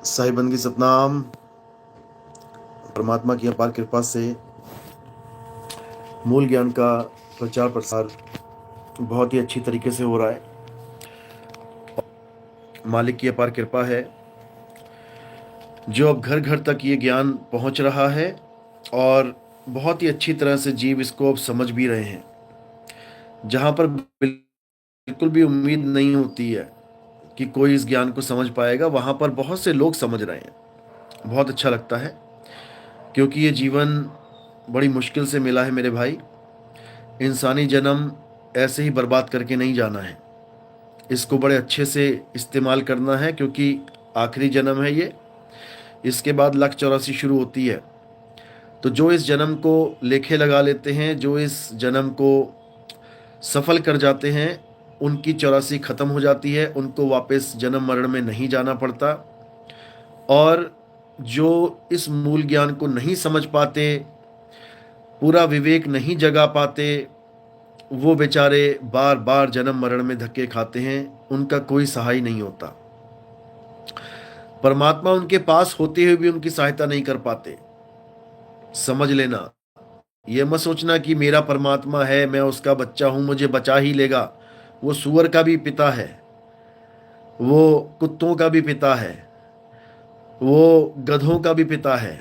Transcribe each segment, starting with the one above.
साई बंदगी सतनाम। परमात्मा की अपार कृपा से मूल ज्ञान का प्रचार प्रसार बहुत ही अच्छी तरीके से हो रहा है। मालिक की अपार कृपा है जो अब घर घर तक ये ज्ञान पहुंच रहा है और बहुत ही अच्छी तरह से जीव इसको अब समझ भी रहे हैं। जहां पर बिल्कुल भी उम्मीद नहीं होती है कि कोई इस ज्ञान को समझ पाएगा, वहां पर बहुत से लोग समझ रहे हैं। बहुत अच्छा लगता है क्योंकि ये जीवन बड़ी मुश्किल से मिला है मेरे भाई। इंसानी जन्म ऐसे ही बर्बाद करके नहीं जाना है, इसको बड़े अच्छे से इस्तेमाल करना है क्योंकि आखिरी जन्म है ये। इसके बाद लाख 84 शुरू होती है। तो जो इस जन्म को लेखे लगा लेते हैं, जो इस जन्म को सफल कर जाते हैं, उनकी 84 खत्म हो जाती है, उनको वापस जन्म मरण में नहीं जाना पड़ता। और जो इस मूल ज्ञान को नहीं समझ पाते, पूरा विवेक नहीं जगा पाते, वो बेचारे बार बार जन्म मरण में धक्के खाते हैं, उनका कोई सहाय नहीं होता। परमात्मा उनके पास होते हुए भी उनकी सहायता नहीं कर पाते। समझ लेना, ये मत सोचना कि मेरा परमात्मा है, मैं उसका बच्चा हूं, मुझे बचा ही लेगा। वो सूअर का भी पिता है, वो कुत्तों का भी पिता है, वो गधों का भी पिता है।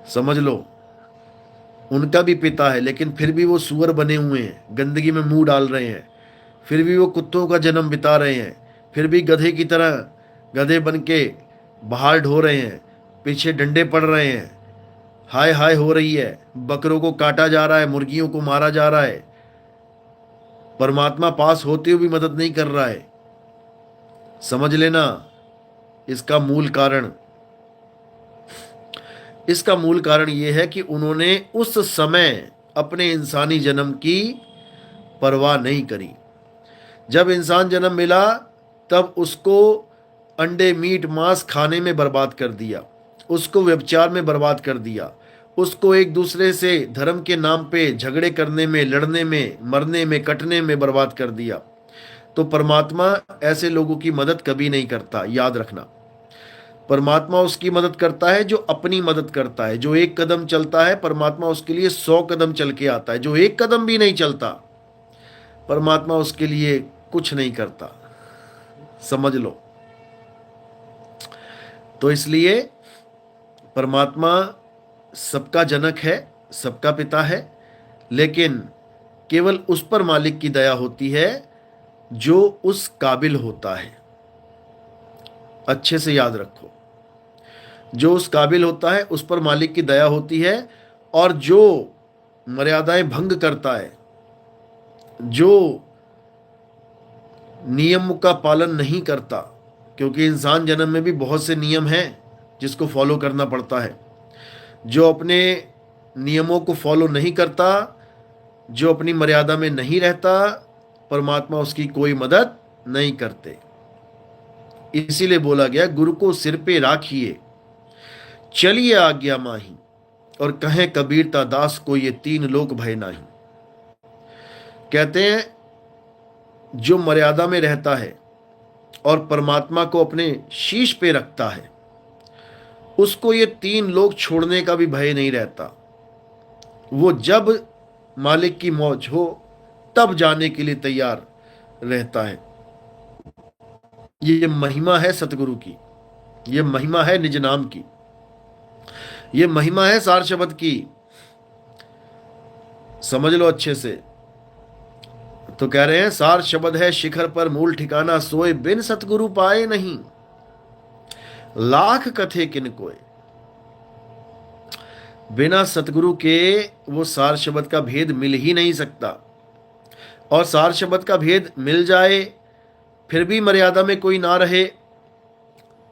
समझ लो, उनका भी पिता है, लेकिन फिर भी वो सूअर बने हुए हैं, गंदगी में मुंह डाल रहे हैं। फिर भी वो कुत्तों का जन्म बिता रहे हैं, फिर भी गधे की तरह गधे बन के बाहर ढो रहे हैं, पीछे डंडे पड़ रहे हैं, हाय हाय हो रही है, बकरों को काटा जा रहा है, मुर्गियों को मारा जा रहा है। परमात्मा पास होते हुए भी मदद नहीं कर रहा है। समझ लेना इसका मूल कारण। इसका मूल कारण यह है कि उन्होंने उस समय अपने इंसानी जन्म की परवाह नहीं करी। जब इंसान जन्म मिला तब उसको अंडे मीट मांस खाने में बर्बाद कर दिया, उसको व्यभिचार में बर्बाद कर दिया, उसको एक दूसरे से धर्म के नाम पे झगड़े करने में, लड़ने में, मरने में, कटने में बर्बाद कर दिया। तो परमात्मा ऐसे लोगों की मदद कभी नहीं करता, याद रखना। परमात्मा उसकी मदद करता है जो अपनी मदद करता है। जो एक कदम चलता है, परमात्मा उसके लिए 100 कदम चल के आता है। जो एक कदम भी नहीं चलता, परमात्मा उसके लिए कुछ नहीं करता। समझ लो। तो इसलिए परमात्मा सबका जनक है, सबका पिता है, लेकिन केवल उस पर मालिक की दया होती है जो उस काबिल होता है। अच्छे से याद रखो, जो उस काबिल होता है उस पर मालिक की दया होती है। और जो मर्यादाएं भंग करता है, जो नियम का पालन नहीं करता, क्योंकि इंसान जन्म में भी बहुत से नियम हैं जिसको फॉलो करना पड़ता है। जो अपने नियमों को फॉलो नहीं करता, जो अपनी मर्यादा में नहीं रहता, परमात्मा उसकी कोई मदद नहीं करते। इसीलिए बोला गया, गुरु को सिर पे राखिए, चलिए आज्ञा माही, और कहें कबीरता दास को ये तीन लोक भय नाही। कहते हैं जो मर्यादा में रहता है और परमात्मा को अपने शीश पे रखता है, उसको ये तीन लोग छोड़ने का भी भय नहीं रहता। वो जब मालिक की मौज हो तब जाने के लिए तैयार रहता है। ये महिमा है सतगुरु की, ये महिमा है निज नाम की, ये महिमा है सार शब्द की। समझ लो अच्छे से। तो कह रहे हैं, सार शब्द है शिखर पर मूल ठिकाना, सोए बिन सतगुरु पाए नहीं, लाख कथे किन कोय। बिना सतगुरु के वो सार शब्द का भेद मिल ही नहीं सकता। और सार शब्द का भेद मिल जाए फिर भी मर्यादा में कोई ना रहे,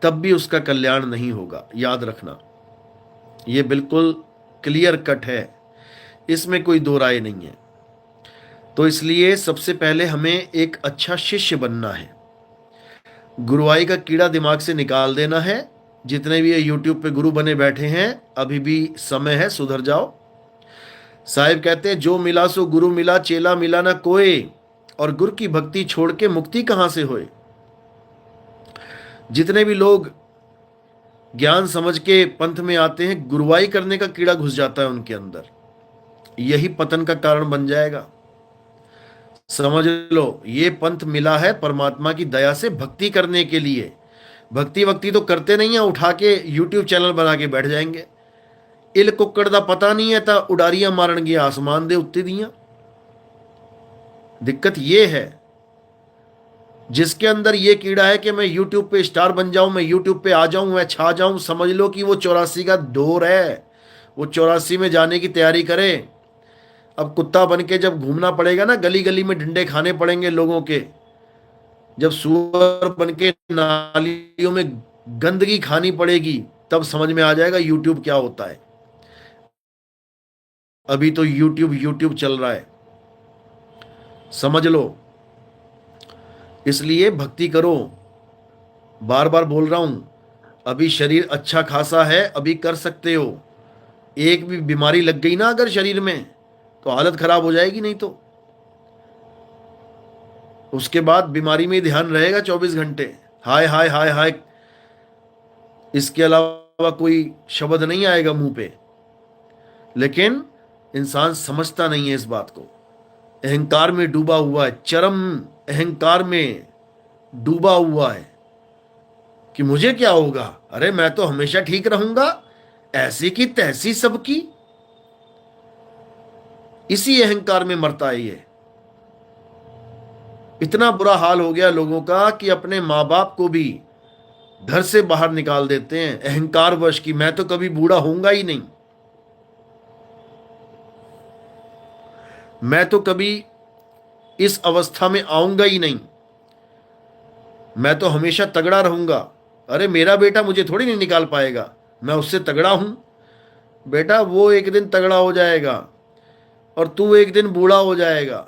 तब भी उसका कल्याण नहीं होगा। याद रखना, ये बिल्कुल क्लियर कट है, इसमें कोई दो राय नहीं है। तो इसलिए सबसे पहले हमें एक अच्छा शिष्य बनना है। गुरुवाई का कीड़ा दिमाग से निकाल देना है। जितने भी ये यूट्यूब पे गुरु बने बैठे हैं, अभी भी समय है, सुधर जाओ। साहिब कहते हैं, जो मिला सो गुरु मिला, चेला मिला ना कोई, और गुरु की भक्ति छोड़ के मुक्ति कहां से होए। जितने भी लोग ज्ञान समझ के पंथ में आते हैं, गुरुवाई करने का कीड़ा घुस जाता है उनके अंदर। यही पतन का कारण बन जाएगा। समझ लो, ये पंथ मिला है परमात्मा की दया से भक्ति करने के लिए। भक्ति वक्ति तो करते नहीं है, उठा के यूट्यूब चैनल बना के बैठ जाएंगे। इल कुक्कड़ दा पता नहीं है ता उडारियां मारनगे आसमान दे उत्ते दियां। दिक्कत ये है, जिसके अंदर ये कीड़ा है कि मैं यूट्यूब पे स्टार बन जाऊं, मैं यूट्यूब पे आ जाऊं, मैं छा जाऊं, समझ लो कि वो 84 का दौर है। वो 84 में जाने की तैयारी करे। अब कुत्ता बन के जब घूमना पड़ेगा ना, गली गली में डंडे खाने पड़ेंगे लोगों के, जब सुअर बन के नालियों में गंदगी खानी पड़ेगी, तब समझ में आ जाएगा यूट्यूब क्या होता है। अभी तो यूट्यूब यूट्यूब चल रहा है, समझ लो। इसलिए भक्ति करो। बार बार बोल रहा हूं, अभी शरीर अच्छा खासा है, अभी कर सकते हो। एक भी बीमारी लग गई ना अगर शरीर में, तो हालत खराब हो जाएगी। नहीं तो उसके बाद बीमारी में ही ध्यान रहेगा 24 घंटे। हाय हाय हाय हाय, इसके अलावा कोई शब्द नहीं आएगा मुंह पे। लेकिन इंसान समझता नहीं है इस बात को। अहंकार में डूबा हुआ है, चरम अहंकार में डूबा हुआ है कि मुझे क्या होगा, अरे मैं तो हमेशा ठीक रहूंगा, ऐसी की तैसी सबकी। इसी अहंकार में मरता है ये। इतना बुरा हाल हो गया लोगों का कि अपने माँ बाप को भी घर से बाहर निकाल देते हैं अहंकार वश की मैं तो कभी बूढ़ा होऊंगा ही नहीं, मैं तो कभी इस अवस्था में आऊंगा ही नहीं, मैं तो हमेशा तगड़ा रहूंगा। अरे मेरा बेटा मुझे थोड़ी नहीं निकाल पाएगा, मैं उससे तगड़ा हूं। बेटा वो एक दिन तगड़ा हो जाएगा और तू एक दिन बूढ़ा हो जाएगा,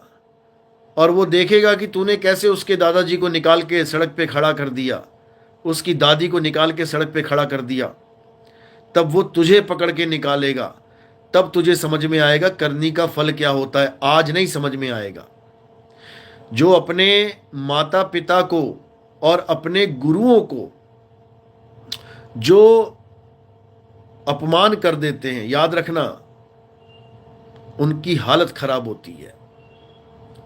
और वो देखेगा कि तूने कैसे उसके दादाजी को निकाल के सड़क पे खड़ा कर दिया, उसकी दादी को निकाल के सड़क पे खड़ा कर दिया। तब वो तुझे पकड़ के निकालेगा, तब तुझे समझ में आएगा करनी का फल क्या होता है। आज नहीं समझ में आएगा। जो अपने माता पिता को और अपने गुरुओं को जो अपमान कर देते हैं, याद रखना उनकी हालत खराब होती है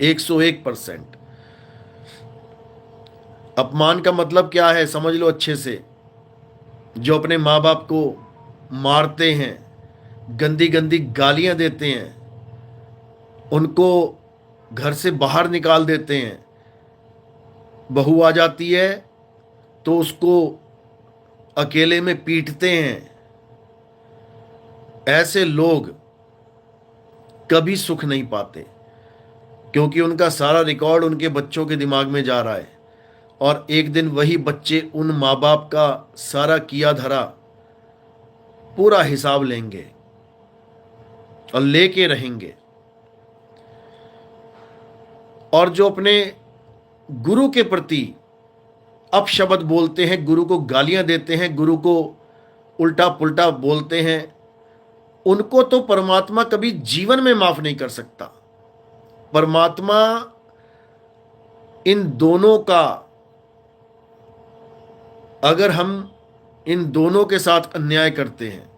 101%। अपमान का मतलब क्या है समझ लो अच्छे से। जो अपने माँ बाप को मारते हैं, गंदी गंदी गालियां देते हैं, उनको घर से बाहर निकाल देते हैं, बहू आ जाती है तो उसको अकेले में पीटते हैं, ऐसे लोग कभी सुख नहीं पाते, क्योंकि उनका सारा रिकॉर्ड उनके बच्चों के दिमाग में जा रहा है। और एक दिन वही बच्चे उन माँ बाप का सारा किया धरा पूरा हिसाब लेंगे और लेके रहेंगे। और जो अपने गुरु के प्रति अपशब्द बोलते हैं, गुरु को गालियां देते हैं, गुरु को उल्टा पुल्टा बोलते हैं, उनको तो परमात्मा कभी जीवन में माफ नहीं कर सकता। परमात्मा इन दोनों का, अगर हम इन दोनों के साथ अन्याय करते हैं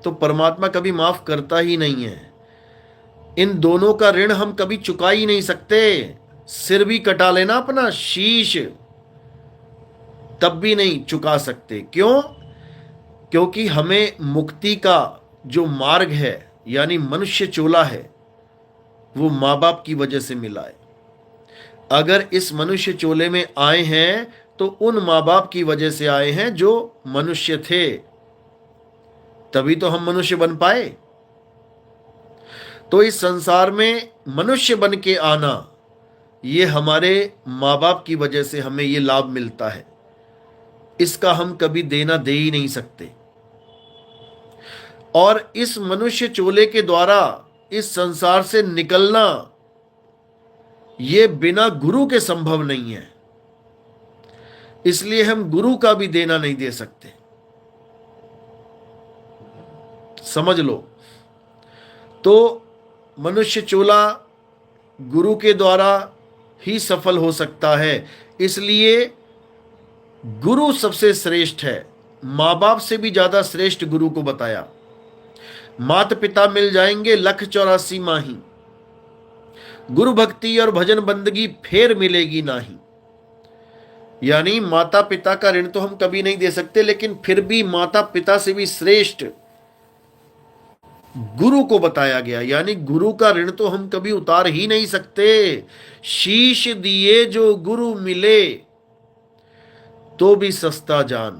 तो परमात्मा कभी माफ करता ही नहीं है। इन दोनों का ऋण हम कभी चुका ही नहीं सकते। सिर भी कटा लेना अपना, शीश, तब भी नहीं चुका सकते। क्यों? क्योंकि हमें मुक्ति का जो मार्ग है, यानी मनुष्य चोला है, वो माँ बाप की वजह से मिला है। अगर इस मनुष्य चोले में आए हैं तो उन माँ बाप की वजह से आए हैं जो मनुष्य थे, तभी तो हम मनुष्य बन पाए। तो इस संसार में मनुष्य बन के आना, ये हमारे माँ बाप की वजह से हमें ये लाभ मिलता है। इसका हम कभी देना दे ही नहीं सकते। और इस मनुष्य चोले के द्वारा इस संसार से निकलना, ये बिना गुरु के संभव नहीं है। इसलिए हम गुरु का भी देना नहीं दे सकते, समझ लो। तो मनुष्य चोला गुरु के द्वारा ही सफल हो सकता है। इसलिए गुरु सबसे श्रेष्ठ है, माँ बाप से भी ज्यादा श्रेष्ठ गुरु को बताया। माता पिता मिल जाएंगे 1,84 माही, गुरु भक्ति और भजन बंदगी फेर मिलेगी नाही। यानी माता पिता का ऋण तो हम कभी नहीं दे सकते, लेकिन फिर भी माता पिता से भी श्रेष्ठ गुरु को बताया गया। यानी गुरु का ऋण तो हम कभी उतार ही नहीं सकते। शीश दिए जो गुरु मिले तो भी सस्ता जान।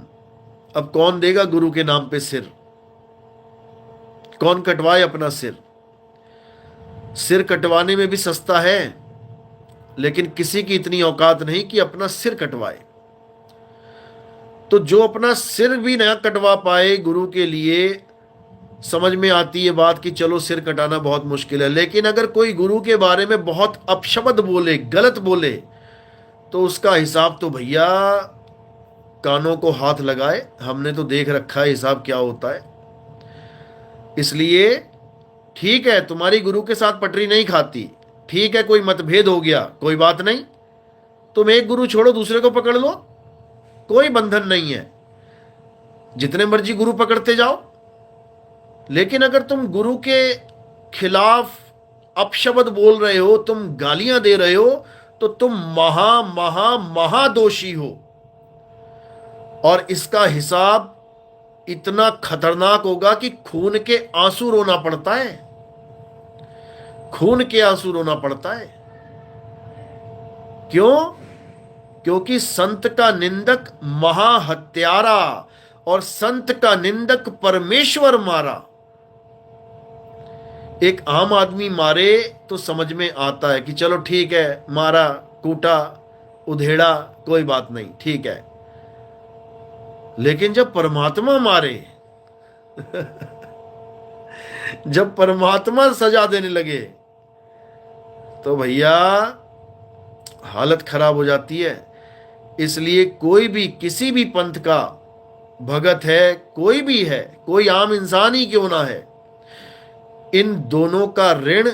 अब कौन देगा गुरु के नाम पे सिर? कौन कटवाए अपना सिर? सिर कटवाने में भी सस्ता है, लेकिन किसी की इतनी औकात नहीं कि अपना सिर कटवाए। तो जो अपना सिर भी ना कटवा पाए गुरु के लिए, समझ में आती है बात कि चलो सिर कटाना बहुत मुश्किल है। लेकिन अगर कोई गुरु के बारे में बहुत अपशब्द बोले, गलत बोले, तो उसका हिसाब तो भैया कानों को हाथ लगाए। हमने तो देख रखा है हिसाब क्या होता है। इसलिए ठीक है, तुम्हारी गुरु के साथ पटरी नहीं खाती, ठीक है, कोई मतभेद हो गया, कोई बात नहीं, तुम एक गुरु छोड़ो दूसरे को पकड़ लो, कोई बंधन नहीं है, जितने मर्जी गुरु पकड़ते जाओ। लेकिन अगर तुम गुरु के खिलाफ अपशब्द बोल रहे हो, तुम गालियां दे रहे हो, तो तुम महा महा महादोषी हो। और इसका हिसाब इतना खतरनाक होगा कि खून के आंसू रोना पड़ता है, खून के आंसू रोना पड़ता है। क्यों? क्योंकि संत का निंदक महाहत्यारा और संत का निंदक परमेश्वर मारा। एक आम आदमी मारे तो समझ में आता है कि चलो ठीक है, मारा, कूटा, उधेड़ा, कोई बात नहीं, ठीक है। लेकिन जब परमात्मा मारे जब परमात्मा सजा देने लगे, तो भैया हालत खराब हो जाती है। इसलिए कोई भी किसी भी पंथ का भगत है, कोई भी है, कोई आम इंसान ही क्यों ना है, इन दोनों का ऋण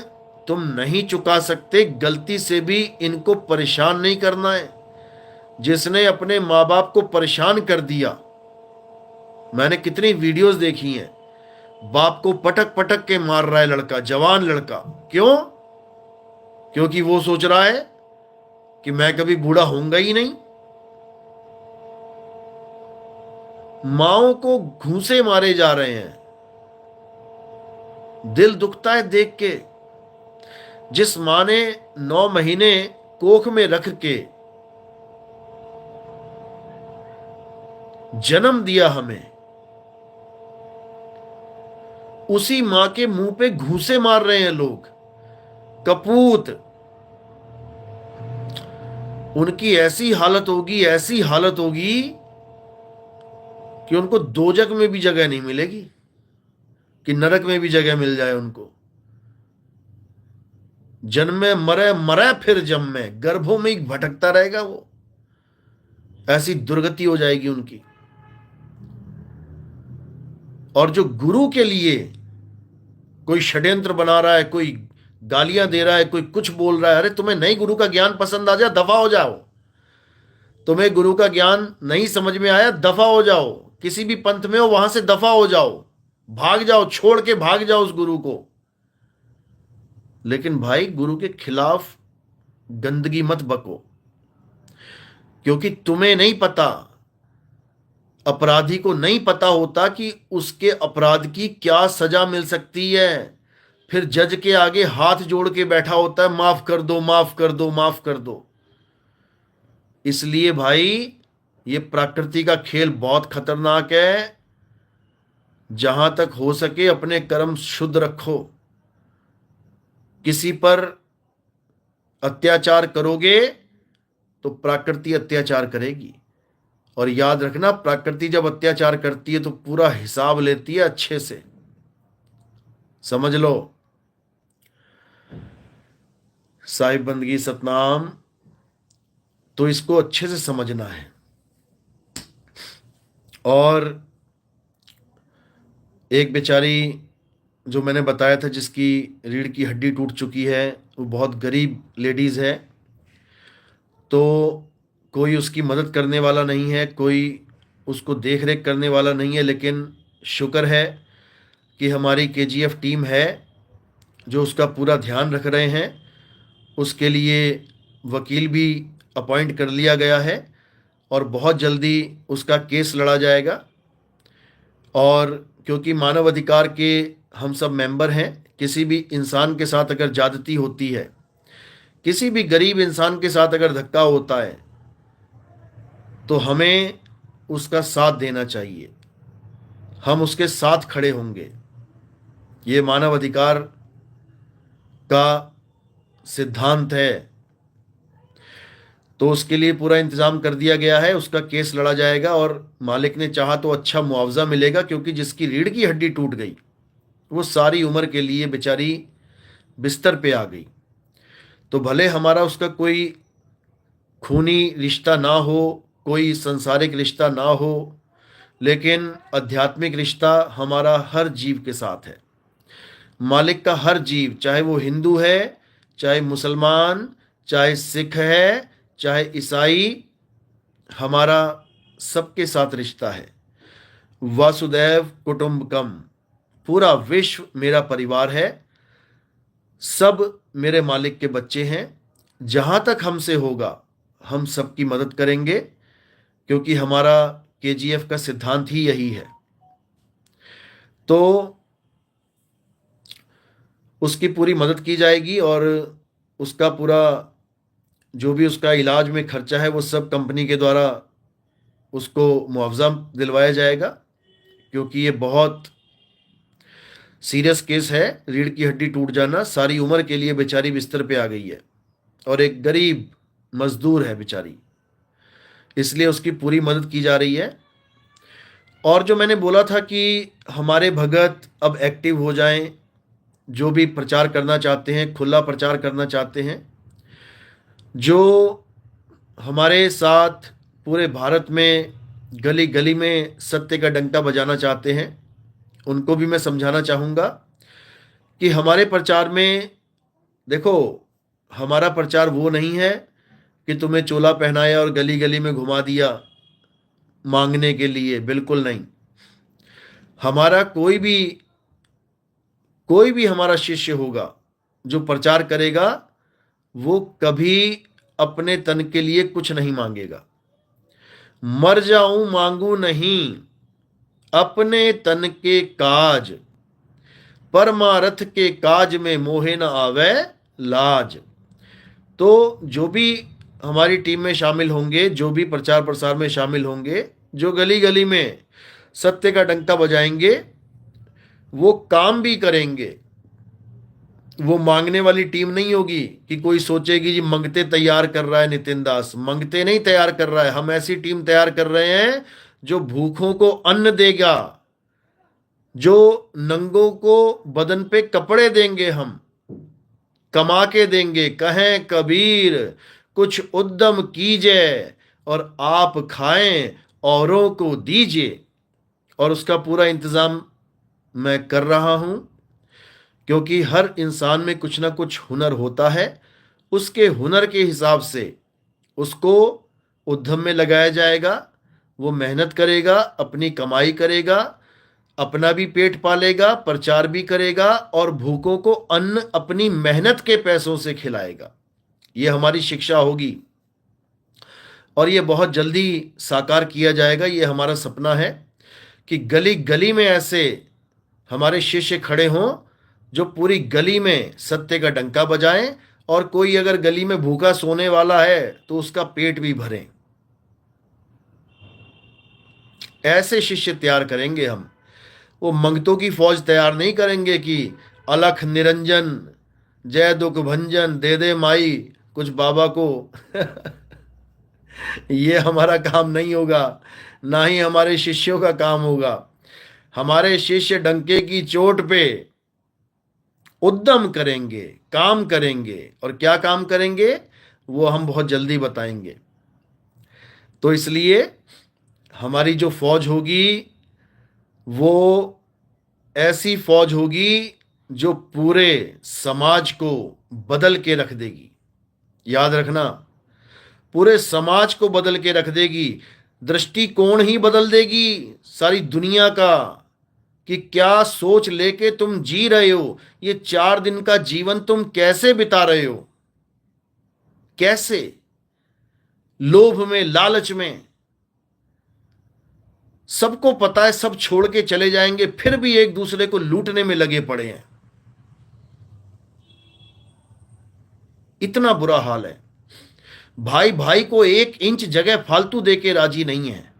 तुम नहीं चुका सकते। गलती से भी इनको परेशान नहीं करना है। जिसने अपने माँ बाप को परेशान कर दिया, मैंने कितनी वीडियोस देखी हैं, बाप को पटक पटक के मार रहा है लड़का, जवान लड़का। क्यों? क्योंकि वो सोच रहा है कि मैं कभी बूढ़ा होऊंगा ही नहीं। माओ को घूंसे मारे जा रहे हैं, दिल दुखता है देख के। जिस मां ने 9 महीने कोख में रख के जन्म दिया हमें, उसी मां के मुंह पे घूंसे मार रहे हैं लोग, कपूत। उनकी ऐसी हालत होगी, ऐसी हालत होगी कि उनको दोजक में भी जगह नहीं मिलेगी, कि नरक में भी जगह मिल जाए उनको। जन्मे मरे, मरे फिर जन्मे, गर्भों में ही भटकता रहेगा वो। ऐसी दुर्गति हो जाएगी उनकी। और जो गुरु के लिए कोई षड्यंत्र बना रहा है, कोई गालियां दे रहा है, कोई कुछ बोल रहा है, अरे तुम्हें नहीं गुरु का ज्ञान पसंद आ जाए, दफा हो जाओ। तुम्हें गुरु का ज्ञान नहीं समझ में आया, दफा हो जाओ। किसी भी पंथ में हो, वहां से दफा हो जाओ, भाग जाओ, छोड़ के भाग जाओ उस गुरु को। लेकिन भाई गुरु के खिलाफ गंदगी मत बको, क्योंकि तुम्हें नहीं पता, अपराधी को नहीं पता होता कि उसके अपराध की क्या सजा मिल सकती है। फिर जज के आगे हाथ जोड़ के बैठा होता है, माफ कर दो, माफ कर दो, माफ कर दो। इसलिए भाई ये प्रकृति का खेल बहुत खतरनाक है। जहां तक हो सके अपने कर्म शुद्ध रखो। किसी पर अत्याचार करोगे तो प्रकृति अत्याचार करेगी। और याद रखना, प्रकृति जब अत्याचार करती है तो पूरा हिसाब लेती है अच्छे से, समझ लो। साहिब बंदगी सतनाम, तो इसको अच्छे से समझना है। और एक बेचारी जो मैंने बताया था, जिसकी रीढ़ की हड्डी टूट चुकी है, वो बहुत गरीब लेडीज है। तो कोई उसकी मदद करने वाला नहीं है, कोई उसको देख रेख करने वाला नहीं है, लेकिन शुक्र है कि हमारी केजीएफ टीम है जो उसका पूरा ध्यान रख रहे हैं। उसके लिए वकील भी अपॉइंट कर लिया गया है और बहुत जल्दी उसका केस लड़ा जाएगा। और क्योंकि मानव अधिकार के हम सब मेंबर हैं, किसी भी इंसान के साथ अगर ज्यादती होती है, किसी भी गरीब इंसान के साथ अगर धक्का होता है, तो हमें उसका साथ देना चाहिए, हम उसके साथ खड़े होंगे। ये मानव अधिकार का सिद्धांत है। तो उसके लिए पूरा इंतजाम कर दिया गया है, उसका केस लड़ा जाएगा और मालिक ने चाहा तो अच्छा मुआवजा मिलेगा, क्योंकि जिसकी रीढ़ की हड्डी टूट गई वो सारी उम्र के लिए बेचारी बिस्तर पे आ गई। तो भले हमारा उसका कोई खूनी रिश्ता ना हो, कोई संसारिक रिश्ता ना हो, लेकिन आध्यात्मिक रिश्ता हमारा हर जीव के साथ है। मालिक का हर जीव, चाहे वो हिंदू है, चाहे मुसलमान, चाहे सिख है, चाहे ईसाई, हमारा सबके साथ रिश्ता है। वासुदेव कुटुंबकम, पूरा विश्व मेरा परिवार है, सब मेरे मालिक के बच्चे हैं। जहां तक हमसे होगा हम सबकी मदद करेंगे, क्योंकि हमारा केजीएफ का सिद्धांत ही यही है। तो उसकी पूरी मदद की जाएगी और उसका पूरा जो भी उसका इलाज में खर्चा है वो सब कंपनी के द्वारा उसको मुआवजा दिलवाया जाएगा, क्योंकि ये बहुत सीरियस केस है। रीढ़ की हड्डी टूट जाना, सारी उम्र के लिए बेचारी बिस्तर पे आ गई है और एक गरीब मजदूर है बेचारी, इसलिए उसकी पूरी मदद की जा रही है। और जो मैंने बोला था कि हमारे भगत अब एक्टिव हो जाएं, जो भी प्रचार करना चाहते हैं, खुला प्रचार करना चाहते हैं, जो हमारे साथ पूरे भारत में गली गली में सत्य का डंका बजाना चाहते हैं, उनको भी मैं समझाना चाहूँगा कि हमारे प्रचार में देखो, हमारा प्रचार वो नहीं है कि तुम्हें चोला पहनाया और गली गली में घुमा दिया मांगने के लिए, बिल्कुल नहीं। हमारा कोई भी हमारा शिष्य होगा जो प्रचार करेगा, वो कभी अपने तन के लिए कुछ नहीं मांगेगा। मर जाऊं मांगू नहीं अपने तन के काज, परमारथ के काज में मोहे न आवे लाज। तो जो भी हमारी टीम में शामिल होंगे, जो भी प्रचार प्रसार में शामिल होंगे, जो गली गली में सत्य का डंका बजाएंगे, वो काम भी करेंगे। वो मांगने वाली टीम नहीं होगी कि कोई सोचेगी जी मंगते तैयार कर रहा है नितिन दास। मंगते नहीं तैयार कर रहा है, हम ऐसी टीम तैयार कर रहे हैं जो भूखों को अन्न देगा, जो नंगों को बदन पे कपड़े देंगे, हम कमा के देंगे। कहें कबीर कुछ उद्यम कीजिए और आप खाएं औरों को दीजिए। और उसका पूरा इंतजाम मैं कर रहा हूं, क्योंकि हर इंसान में कुछ ना कुछ हुनर होता है। उसके हुनर के हिसाब से उसको उद्यम में लगाया जाएगा। वो मेहनत करेगा, अपनी कमाई करेगा, अपना भी पेट पालेगा, प्रचार भी करेगा और भूखों को अन्न अपनी मेहनत के पैसों से खिलाएगा। ये हमारी शिक्षा होगी और ये बहुत जल्दी साकार किया जाएगा। ये हमारा सपना है कि गली गली में ऐसे हमारे शिष्य खड़े हों जो पूरी गली में सत्य का डंका बजाएं, और कोई अगर गली में भूखा सोने वाला है तो उसका पेट भी भरें। ऐसे शिष्य तैयार करेंगे हम। वो मंगतों की फौज तैयार नहीं करेंगे कि अलख निरंजन जय दुख भंजन दे दे माई कुछ बाबा को। ये हमारा काम नहीं होगा, ना ही हमारे शिष्यों का काम होगा। हमारे शिष्य डंके की चोट पे उद्यम करेंगे, काम करेंगे। और क्या काम करेंगे वो हम बहुत जल्दी बताएंगे। तो इसलिए हमारी जो फौज होगी वो ऐसी फौज होगी जो पूरे समाज को बदल के रख देगी। याद रखना, पूरे समाज को बदल के रख देगी, दृष्टिकोण ही बदल देगी सारी दुनिया का, कि क्या सोच लेके तुम जी रहे हो, ये 4 दिन का जीवन तुम कैसे बिता रहे हो, कैसे लोभ में, लालच में। सबको पता है सब छोड़ के चले जाएंगे, फिर भी एक दूसरे को लूटने में लगे पड़े हैं। इतना बुरा हाल है। भाई भाई को 1 इंच जगह फालतू देके राजी नहीं है।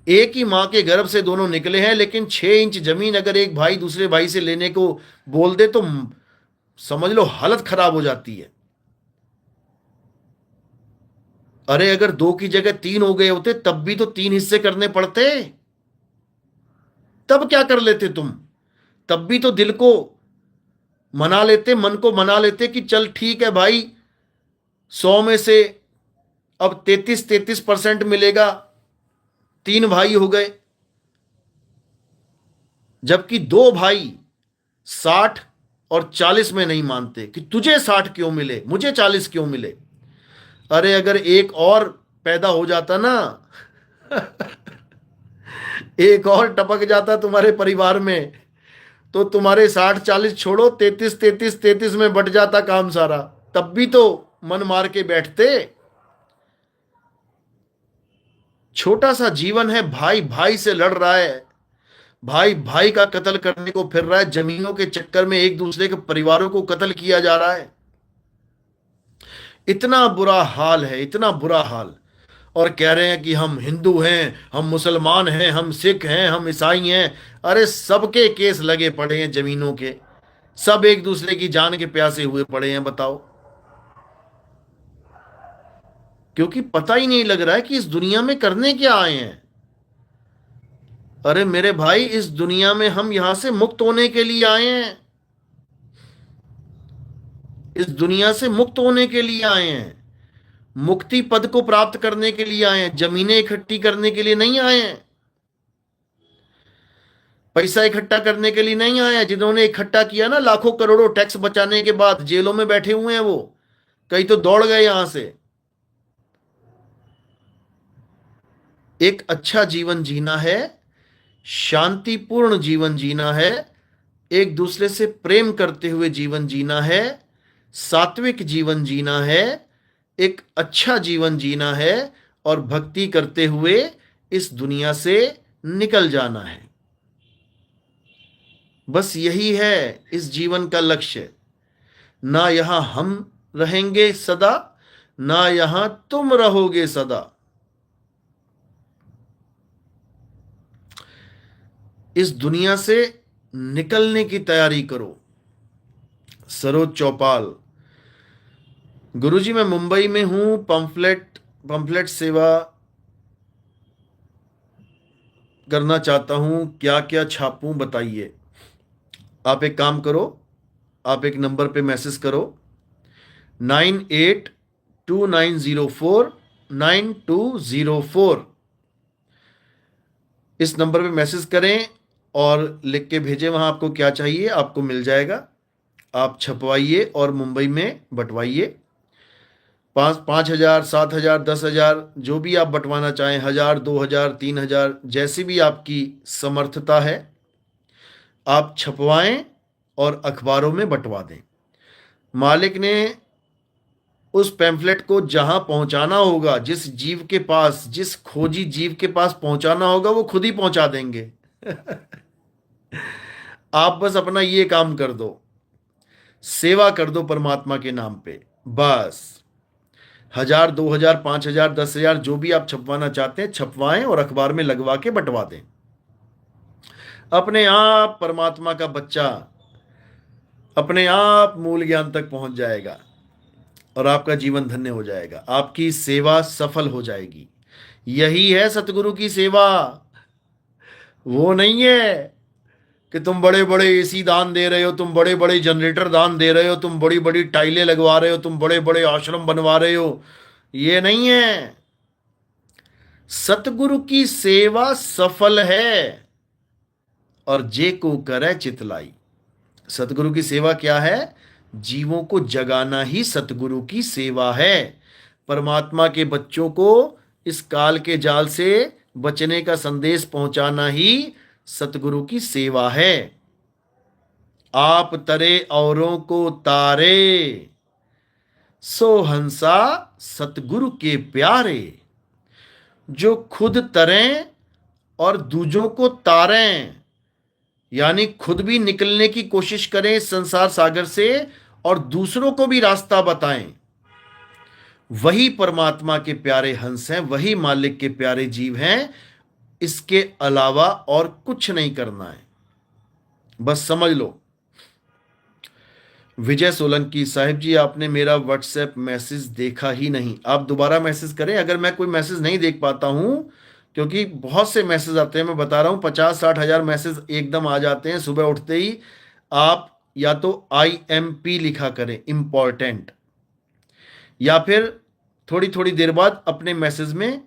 एक ही मां के गर्भ से दोनों निकले हैं, लेकिन 6 इंच जमीन अगर एक भाई दूसरे भाई से लेने को बोल दे तो समझ लो हालत खराब हो जाती है। अरे अगर 2 की जगह 3 हो गए होते तब भी तो 3 हिस्से करने पड़ते, तब क्या कर लेते तुम? तब भी तो दिल को मना लेते, मन को मना लेते कि चल ठीक है भाई, 100 में से अब 33% मिलेगा, 3 भाई हो गए। जबकि 2 भाई 60 और 40 में नहीं मानते कि तुझे 60 क्यों मिले, मुझे 40 क्यों मिले। अरे अगर एक और पैदा हो जाता ना एक और टपक जाता तुम्हारे परिवार में, तो तुम्हारे 60-40 छोड़ो, 33-33-33 में बट जाता काम सारा, तब भी तो मन मार के बैठते। छोटा सा जीवन है, भाई भाई से लड़ रहा है, भाई भाई का कत्ल करने को फिर रहा है, जमीनों के चक्कर में एक दूसरे के परिवारों को कत्ल किया जा रहा है। इतना बुरा हाल है, इतना बुरा हाल। और कह रहे हैं कि हम हिंदू हैं, हम मुसलमान हैं, हम सिख हैं, हम ईसाई हैं। अरे सबके केस लगे पड़े हैं जमीनों के, सब एक दूसरे की जान के प्यासे हुए पड़े हैं। बताओ, क्योंकि पता ही नहीं लग रहा है कि इस दुनिया में करने क्या आए हैं। अरे मेरे भाई, इस दुनिया में हम यहां से मुक्त होने के लिए आए हैं, इस दुनिया से मुक्त होने के लिए आए हैं, मुक्ति पद को प्राप्त करने के लिए आए हैं, जमीनें इकट्ठी करने के लिए नहीं आए हैं, पैसा इकट्ठा करने के लिए नहीं आए हैं। जिन्होंने इकट्ठा किया ना लाखों करोड़ों टैक्स बचाने के बाद, जेलों में बैठे हुए हैं वो, कई तो दौड़ गए यहां से। एक अच्छा जीवन जीना है, शांतिपूर्ण जीवन जीना है, एक दूसरे से प्रेम करते हुए जीवन जीना है, सात्विक जीवन जीना है, एक अच्छा जीवन जीना है, और भक्ति करते हुए इस दुनिया से निकल जाना है। बस यही है इस जीवन का लक्ष्य। ना यहां हम रहेंगे सदा, ना यहां तुम रहोगे सदा। इस दुनिया से निकलने की तैयारी करो। सरोज चौपाल। गुरुजी, मैं मुंबई में हूं, पंफलेट सेवा करना चाहता हूं, क्या क्या छापूं बताइए। आप एक काम करो, आप एक नंबर पे मैसेज करो, 9829049204। इस नंबर पे मैसेज करें और लिख के भेजें, वहां आपको क्या चाहिए आपको मिल जाएगा। आप छपवाइए और मुंबई में बंटवाइए। 5,000, 7,000, 10,000, जो भी आप बंटवाना चाहें, 1,000, 2,000, 3,000, जैसी भी आपकी समर्थता है, आप छपवाएं और अखबारों में बंटवा दें। मालिक ने उस पैम्फलेट को जहां पहुंचाना होगा, जिस जीव के पास, जिस खोजी जीव के पास पहुंचाना होगा, वो खुद ही पहुंचा देंगे। आप बस अपना ये काम कर दो, सेवा कर दो परमात्मा के नाम पे। बस 1,000, 2,000, 5,000, 10,000, जो भी आप छपवाना चाहते हैं छपवाएं और अखबार में लगवा के बंटवा दें। अपने आप परमात्मा का बच्चा अपने आप मूल ज्ञान तक पहुंच जाएगा और आपका जीवन धन्य हो जाएगा, आपकी सेवा सफल हो जाएगी। यही है सतगुरु की सेवा। वो नहीं है कि तुम बड़े बड़े एसी दान दे रहे हो, तुम बड़े बड़े जनरेटर दान दे रहे हो, तुम बड़ी बड़ी टाइलें लगवा रहे हो, तुम बड़े बड़े आश्रम बनवा रहे हो। ये नहीं है। सतगुरु की सेवा सफल है और जे को करे चितलाई। सतगुरु की सेवा क्या है? जीवों को जगाना ही सतगुरु की सेवा है। परमात्मा के बच्चों को इस काल के जाल से बचने का संदेश पहुंचाना ही सतगुरु की सेवा है। आप तरे औरों को तारे, सो हंसा सतगुरु के प्यारे। जो खुद तरें और दूजों को तारें, यानी खुद भी निकलने की कोशिश करें इस संसार सागर से और दूसरों को भी रास्ता बताएं, वही परमात्मा के प्यारे हंस हैं, वही मालिक के प्यारे जीव हैं। इसके अलावा और कुछ नहीं करना है, बस समझ लो। विजय सोलंकी साहिब जी, आपने मेरा व्हाट्सएप मैसेज देखा ही नहीं। आप दोबारा मैसेज करें अगर मैं कोई मैसेज नहीं देख पाता हूं, क्योंकि बहुत से मैसेज आते हैं। मैं बता रहा हूं 50-60 हजार मैसेज एकदम आ जाते हैं सुबह उठते ही। आप या तो IMP लिखा करें, इंपॉर्टेंट, या फिर थोड़ी थोड़ी देर बाद अपने मैसेज में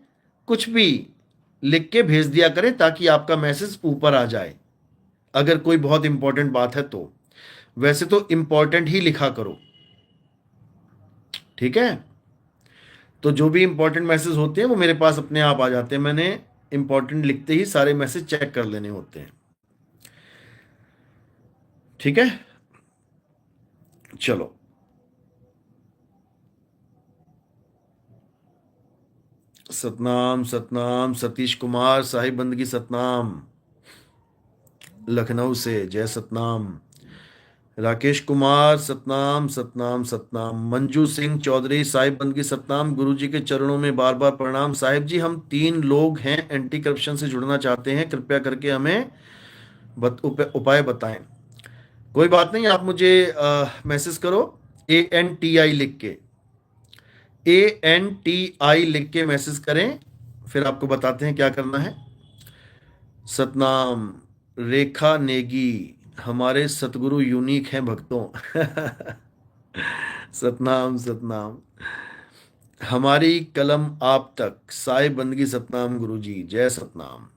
कुछ भी लिख के भेज दिया करें ताकि आपका मैसेज ऊपर आ जाए, अगर कोई बहुत इंपॉर्टेंट बात है तो। वैसे तो इंपॉर्टेंट ही लिखा करो, ठीक है। तो जो भी इंपॉर्टेंट मैसेज होते हैं वो मेरे पास अपने आप आ जाते हैं। मैंने इंपॉर्टेंट लिखते ही सारे मैसेज चेक कर लेने होते हैं, ठीक है। चलो, सतनाम सतनाम। सतीश कुमार साहिब बंदगी सतनाम, लखनऊ से, जय सतनाम। राकेश कुमार सतनाम सतनाम सतनाम। मंजू सिंह चौधरी साहिब बंदगी सतनाम, गुरु जी के चरणों में बार बार प्रणाम। साहिब जी, हम 3 लोग हैं एंटी करप्शन से जुड़ना चाहते हैं, कृपया करके हमें उपाय बताएं। कोई बात नहीं, आप मुझे मैसेज करो ANTI लिख के, ANTI लिख के मैसेज करें, फिर आपको बताते हैं क्या करना है। सतनाम। रेखा नेगी, हमारे सतगुरु यूनिक हैं भक्तों। सतनाम सतनाम। हमारी कलम आप तक, साहिब बंदगी सतनाम गुरु जी, जय सतनाम।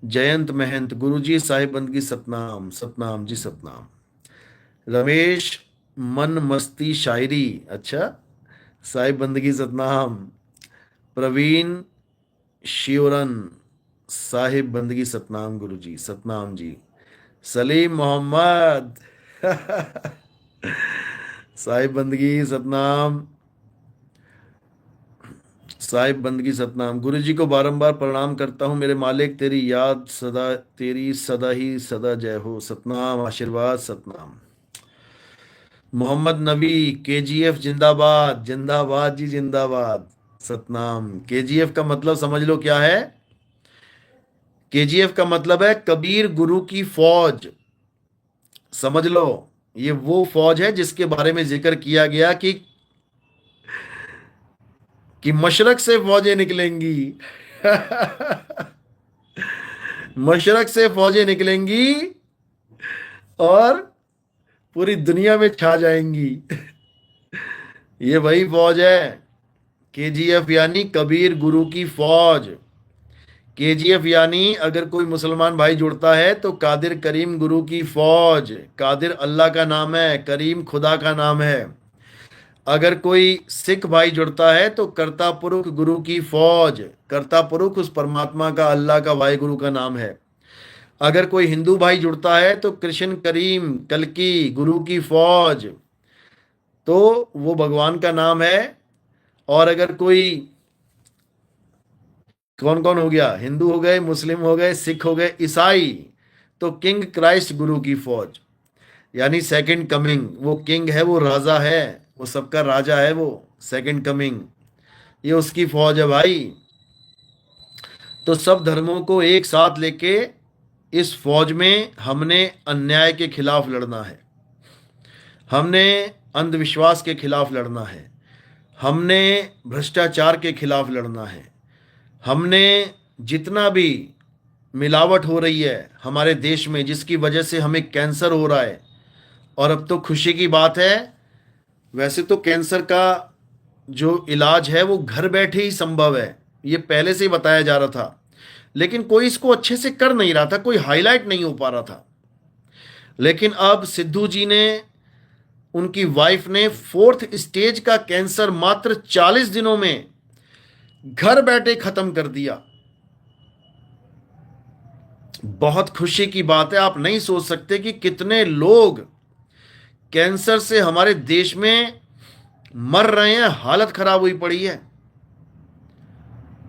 जयंत महंत, गुरु जी साहिब बंदगी सतनाम, सतनाम जी सतनाम। रमेश मन मस्ती शायरी, अच्छा, साहिब बंदगी सतनाम। प्रवीण शिवरन, साहिब बंदगी सतनाम गुरु जी, सतनाम जी। सलीम मोहम्मद, साहिब बंदगी सतनाम, साहिब बंदगी सतनाम। गुरु जी को बारंबार प्रणाम करता हूँ मेरे मालिक, तेरी याद सदा, तेरी सदा ही सदा जय हो। सतनाम, आशीर्वाद, सतनाम। मोहम्मद नबी, KGF जिंदाबाद, जिंदाबाद जी जिंदाबाद, सतनाम। KGF का मतलब समझ लो क्या है। KGF का मतलब है कबीर गुरु की फौज। समझ लो, ये वो फौज है जिसके बारे में जिक्र किया गया कि मशरक से फौजें निकलेंगी। मशरक से फौजें निकलेंगी और पूरी दुनिया में छा जाएंगी। ये वही फौज है KGF, यानी कबीर गुरु की फौज। KGF यानी अगर कोई मुसलमान भाई जुड़ता है तो कादिर करीम गुरु की फौज। कादिर अल्लाह का नाम है, करीम खुदा का नाम है। अगर कोई सिख भाई जुड़ता है तो कर्ता पुरुष गुरु की फौज। कर्ता पुरुष उस परमात्मा का, अल्लाह का, वाहिगुरु का नाम है। अगर कोई हिंदू भाई जुड़ता है तो कृष्ण करीम कल्कि गुरु की फौज, तो वो भगवान का नाम है। और अगर कोई, कौन कौन हो गया, हिंदू हो गए, मुस्लिम हो गए, सिख हो गए, ईसाई, तो किंग क्राइस्ट गुरु की फौज, यानी सेकंड कमिंग। वो किंग है, वो राजा है, वो सबका राजा है, वो सेकंड कमिंग, ये उसकी फौज है भाई। तो सब धर्मों को एक साथ लेके इस फौज में हमने अन्याय के खिलाफ लड़ना है, हमने अंधविश्वास के खिलाफ लड़ना है, हमने भ्रष्टाचार के खिलाफ लड़ना है, हमने जितना भी मिलावट हो रही है हमारे देश में, जिसकी वजह से हमें कैंसर हो रहा है। और अब तो खुशी की बात है, वैसे तो कैंसर का जो इलाज है वो घर बैठे ही संभव है, ये पहले से ही बताया जा रहा था, लेकिन कोई इसको अच्छे से कर नहीं रहा था, कोई हाईलाइट नहीं हो पा रहा था। लेकिन अब सिद्धू जी ने उनकी वाइफ ने 4th स्टेज का कैंसर मात्र 40 दिनों में घर बैठे खत्म कर दिया। बहुत खुशी की बात है। आप नहीं सोच सकते कि कितने लोग कैंसर से हमारे देश में मर रहे हैं। हालत खराब हुई पड़ी है।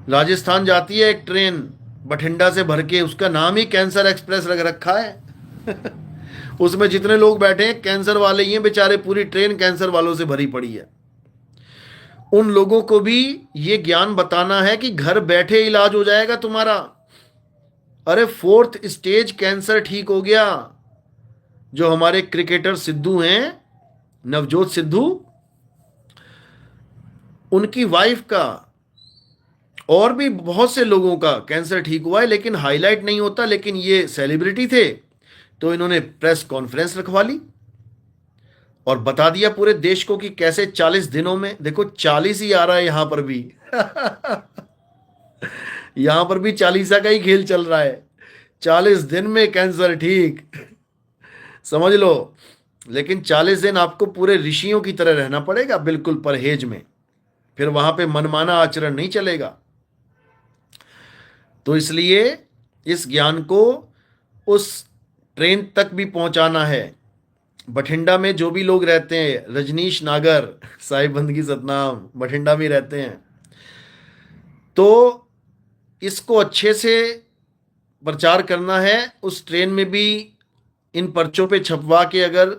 राजस्थान जाती है एक ट्रेन बठिंडा से भर के, उसका नाम ही कैंसर एक्सप्रेस रख रखा है। उसमें जितने लोग बैठे हैं कैंसर वाले ही हैं बेचारे, पूरी ट्रेन कैंसर वालों से भरी पड़ी है। उन लोगों को भी ये ज्ञान बताना है कि घर बैठे इलाज हो जाएगा तुम्हारा। अरे 4th स्टेज कैंसर ठीक हो गया। जो हमारे क्रिकेटर सिद्धू हैं, नवजोत सिद्धू, उनकी वाइफ का और भी बहुत से लोगों का कैंसर ठीक हुआ है, लेकिन हाईलाइट नहीं होता। लेकिन ये सेलिब्रिटी थे तो इन्होंने प्रेस कॉन्फ्रेंस रखवा ली और बता दिया पूरे देश को कि कैसे 40 दिनों में, देखो 40 ही आ रहा है यहां पर भी। यहां पर भी 40 का ही खेल चल रहा है। 40 दिन में कैंसर ठीक, समझ लो। लेकिन 40 दिन आपको पूरे ऋषियों की तरह रहना पड़ेगा, बिल्कुल परहेज में। फिर वहां पे मनमाना आचरण नहीं चलेगा। तो इसलिए इस ज्ञान को उस ट्रेन तक भी पहुंचाना है। बठिंडा में जो भी लोग रहते हैं, रजनीश नागर साहिब बंदगी सतनाम बठिंडा में रहते हैं, तो इसको अच्छे से प्रचार करना है। उस ट्रेन में भी इन पर्चों पे छपवा के अगर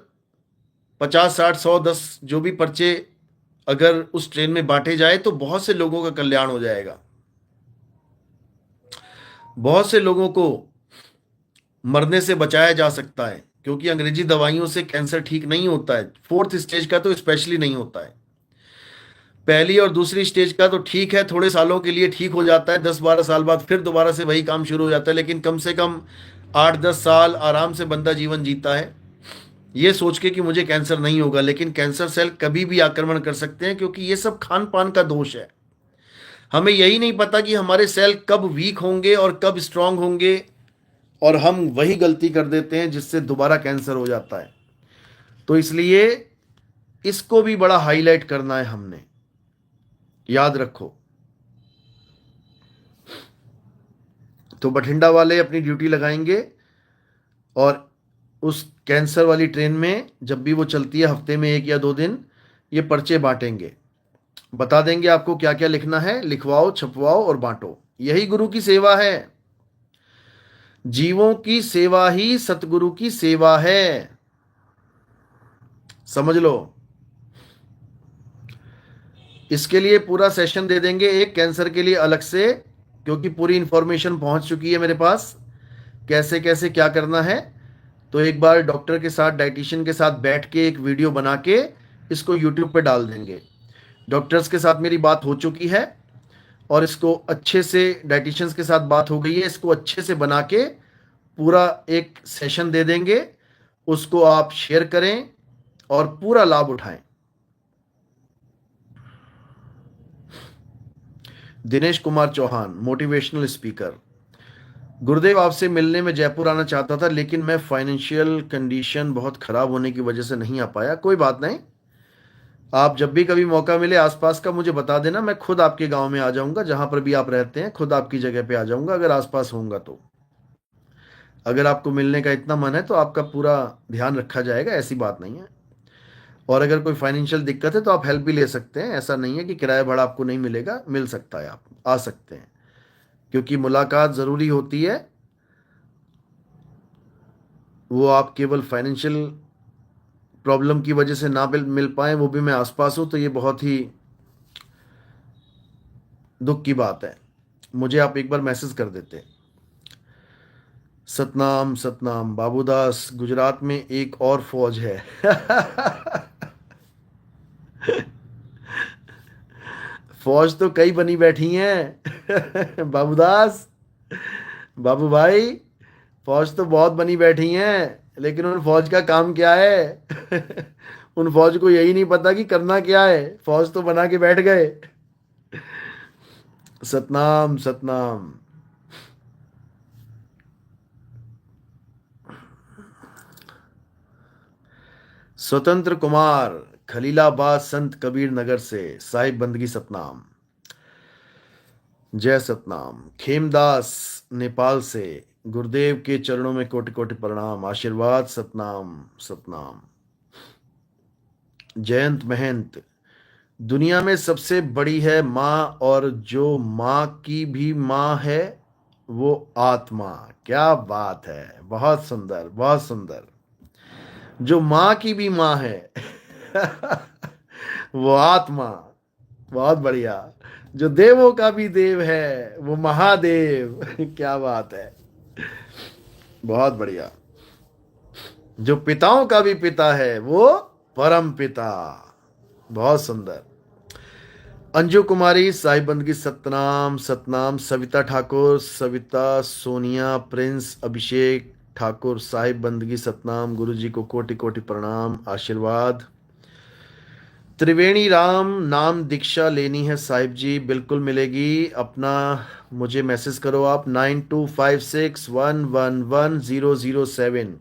50, 60, 100, 10 जो भी पर्चे अगर उस ट्रेन में बांटे जाए तो बहुत से लोगों का कल्याण हो जाएगा। बहुत से लोगों को मरने से बचाया जा सकता है, क्योंकि अंग्रेजी दवाइयों से कैंसर ठीक नहीं होता है। 4th स्टेज का तो स्पेशली नहीं होता है। पहली और दूसरी स्टेज का तो ठीक है, थोड़े सालों के लिए ठीक हो जाता है, 10-12 साल बाद फिर दोबारा से वही काम शुरू हो जाता है। लेकिन कम से कम 8-10 साल आराम से बंदा जीवन जीता है, ये सोच के कि मुझे कैंसर नहीं होगा। लेकिन कैंसर सेल कभी भी आक्रमण कर सकते हैं, क्योंकि ये सब खान पान का दोष है। हमें यही नहीं पता कि हमारे सेल कब वीक होंगे और कब स्ट्रांग होंगे, और हम वही गलती कर देते हैं जिससे दोबारा कैंसर हो जाता है। तो इसलिए इसको भी बड़ा हाईलाइट करना है हमने, याद रखो। तो बठिंडा वाले अपनी ड्यूटी लगाएंगे और उस कैंसर वाली ट्रेन में जब भी वो चलती है, हफ्ते में 1 या 2 दिन, ये पर्चे बांटेंगे। बता देंगे आपको क्या क्या लिखना है, लिखवाओ, छपवाओ और बांटो। यही गुरु की सेवा है। जीवों की सेवा ही सतगुरु की सेवा है, समझ लो। इसके लिए पूरा सेशन दे देंगे एक कैंसर के लिए अलग से, क्योंकि पूरी इंफॉर्मेशन पहुंच चुकी है मेरे पास, कैसे कैसे क्या करना है। तो एक बार डॉक्टर के साथ, डाइटिशियन के साथ बैठ के एक वीडियो बना के इसको यूट्यूब पे डाल देंगे। डॉक्टर्स के साथ मेरी बात हो चुकी है और इसको अच्छे से, डाइटिशियंस के साथ बात हो गई है, इसको अच्छे से बना के पूरा एक सेशन दे देंगे। उसको आप शेयर करें और पूरा लाभ उठाएं। Dinesh Kumar Chauhan, motivational speaker. गुरुदेव, आपसे मिलने में जयपुर आना चाहता था, लेकिन मैं फाइनेंशियल कंडीशन बहुत खराब होने की वजह से नहीं आ पाया। कोई बात नहीं, आप जब भी कभी मौका मिले आसपास का मुझे बता देना, मैं खुद आपके गांव में आ जाऊंगा, जहां पर भी आप रहते हैं, खुद आपकी जगह पे आ जाऊंगा अगर आसपास होऊंगा तो। अगर आपको मिलने का इतना मन है तो आपका पूरा ध्यान रखा जाएगा, ऐसी बात नहीं है। और अगर कोई फाइनेंशियल दिक्कत है तो आप हेल्प भी ले सकते हैं। ऐसा नहीं है कि किराया भाड़ा आपको नहीं मिलेगा, मिल सकता है, आप आ सकते हैं। क्योंकि मुलाकात ज़रूरी होती है। वो आप केवल फाइनेंशियल प्रॉब्लम की वजह से ना मिल पाए, वो भी मैं आसपास हूँ, तो ये बहुत ही दुख की बात है। मुझे आप एक बार मैसेज कर देते। सतनाम सतनाम बाबूदास, गुजरात में एक और फौज है। फौज तो कई बनी बैठी हैं। बाबूदास, बाबू भाई, फौज तो बहुत बनी बैठी हैं, लेकिन उन फौज का काम क्या है? उन फौज को यही नहीं पता कि करना क्या है, फौज तो बना के बैठ गए। सतनाम सतनाम। स्वतंत्र कुमार खलीलाबाद संत कबीर नगर से, साहिब बंदगी सतनाम, जय सतनाम। खेमदास नेपाल से, गुरुदेव के चरणों में कोटि कोटि प्रणाम, आशीर्वाद, सतनाम सतनाम। जयंत महंत, दुनिया में सबसे बड़ी है माँ, और जो माँ की भी माँ है वो आत्मा। क्या बात है, बहुत सुंदर बहुत सुंदर। जो माँ की भी माँ है वो आत्मा, बहुत बढ़िया। जो देवों का भी देव है वो महादेव क्या बात है, बहुत बढ़िया। जो पिताओं का भी पिता है वो परम पिता, बहुत सुंदर। अंजू कुमारी, साहिब बंदगी सतनाम सतनाम। सविता ठाकुर, सविता, सोनिया, प्रिंस, अभिषेक ठाकुर, साहिब बंदगी सतनाम। गुरु जी को कोटि कोटि प्रणाम, आशीर्वाद। त्रिवेणी राम, नाम दीक्षा लेनी है साहिब जी, बिल्कुल मिलेगी। अपना मुझे मैसेज करो आप, 9256111007,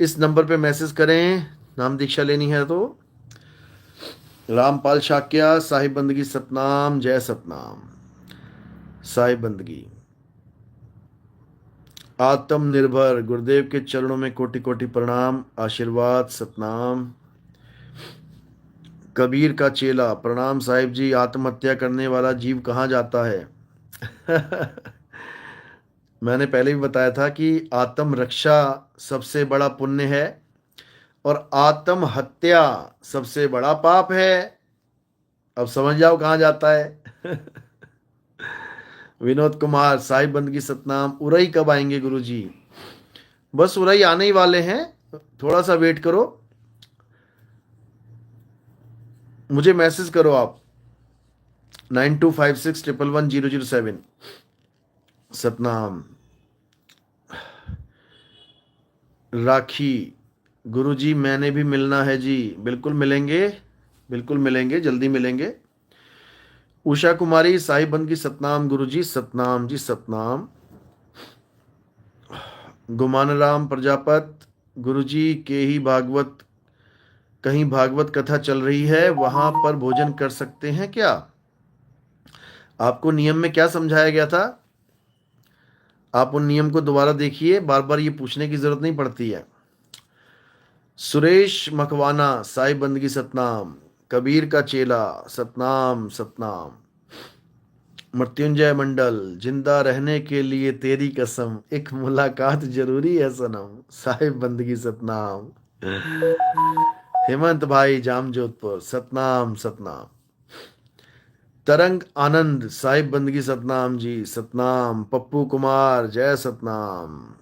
इस नंबर पे मैसेज करें, नाम दीक्षा लेनी है तो। रामपाल शाक्या, साहिब बंदगी सतनाम, जय सतनाम। साहिब बंदगी। आत्मनिर्भर, गुरुदेव के चरणों में कोटि कोटि प्रणाम, आशीर्वाद, सतनाम। कबीर का चेला, प्रणाम साहिब जी। आत्महत्या करने वाला जीव कहाँ जाता है मैंने पहले भी बताया था कि आत्म रक्षा सबसे बड़ा पुण्य है और आत्म हत्या सबसे बड़ा पाप है। अब समझ जाओ कहाँ जाता है विनोद कुमार, साहिब बंदगी सतनाम। उरई कब आएंगे गुरुजी? बस उरई आने ही वाले हैं, थोड़ा सा वेट करो। मुझे मैसेज करो आप, 9256111007। सतनाम। राखी, गुरुजी मैंने भी मिलना है जी, बिल्कुल मिलेंगे, बिल्कुल मिलेंगे, जल्दी मिलेंगे। उषा कुमारी, साहिब बंदगी सतनाम, गुरुजी सतनाम जी सतनाम। गुमान राम प्रजापत, गुरुजी के ही भागवत, कहीं भागवत कथा चल रही है, वहां पर भोजन कर सकते हैं क्या? आपको नियम में क्या समझाया गया था? आप उन नियम को दोबारा देखिए, बार बार ये पूछने की जरूरत नहीं पड़ती है। सुरेश मकवाना, साहिब बंदगी सतनाम। कबीर का चेला, सतनाम सतनाम। मृत्युंजय मंडल, जिंदा रहने के लिए तेरी कसम, एक मुलाकात जरूरी है सनम, साहिब बंदगी सतनाम। हेमंत भाई, जाम जोधपुर, सतनाम सतनाम। तरंग आनंद, साहिब बंदगी सतनाम जी सतनाम। पप्पू कुमार, जय सतनाम।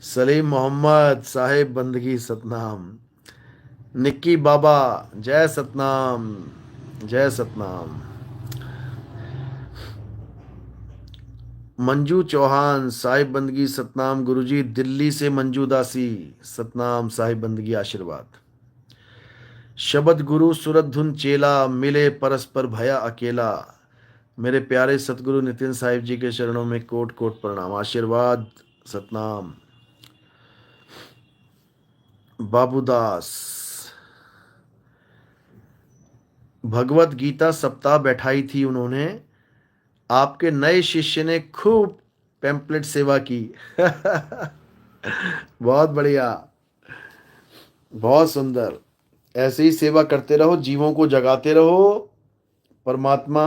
सलीम मोहम्मद, साहिब बंदगी सतनाम। निक्की बाबा, जय सतनाम, जय सतनाम। मंजू चौहान, साहिब बंदगी सतनाम, गुरुजी दिल्ली से मंजू दासी, सतनाम, साहिब बंदगी आशीर्वाद। शबद गुरु सूरत धुन चेला, मिले परस्पर भया अकेला, मेरे प्यारे सतगुरु नितिन साहिब जी के चरणों में कोट कोट प्रणाम, आशीर्वाद, सतनाम। बाबूदास, भगवत गीता सप्ताह बैठाई थी उन्होंने, आपके नए शिष्य ने खूब पैम्पलेट सेवा की बहुत बढ़िया, बहुत सुंदर। ऐसे ही सेवा करते रहो, जीवों को जगाते रहो, परमात्मा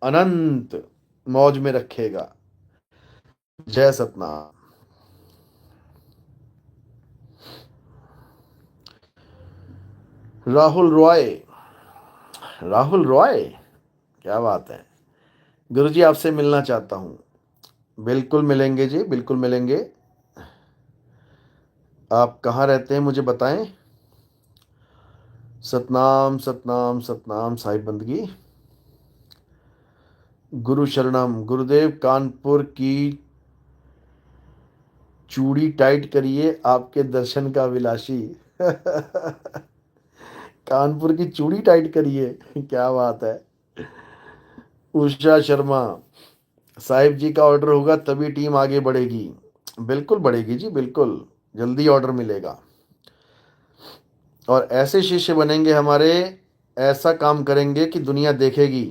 अनंत मौज में रखेगा। जय सतनाम। राहुल रॉय, राहुल रॉय, क्या बात है। गुरुजी आपसे मिलना चाहता हूँ, बिल्कुल मिलेंगे जी, बिल्कुल मिलेंगे। आप कहाँ रहते हैं मुझे बताएं। सतनाम सतनाम सतनाम, साहिब बंदगी। गुरु शरणम, गुरुदेव कानपुर की चूड़ी टाइट करिए, आपके दर्शन का विलासी कानपुर की चूड़ी टाइट करिए क्या बात है। उषा शर्मा, साहिब जी का ऑर्डर होगा तभी टीम आगे बढ़ेगी, बिल्कुल बढ़ेगी जी, बिल्कुल, जल्दी ऑर्डर मिलेगा। और ऐसे शिष्य बनेंगे हमारे, ऐसा काम करेंगे कि दुनिया देखेगी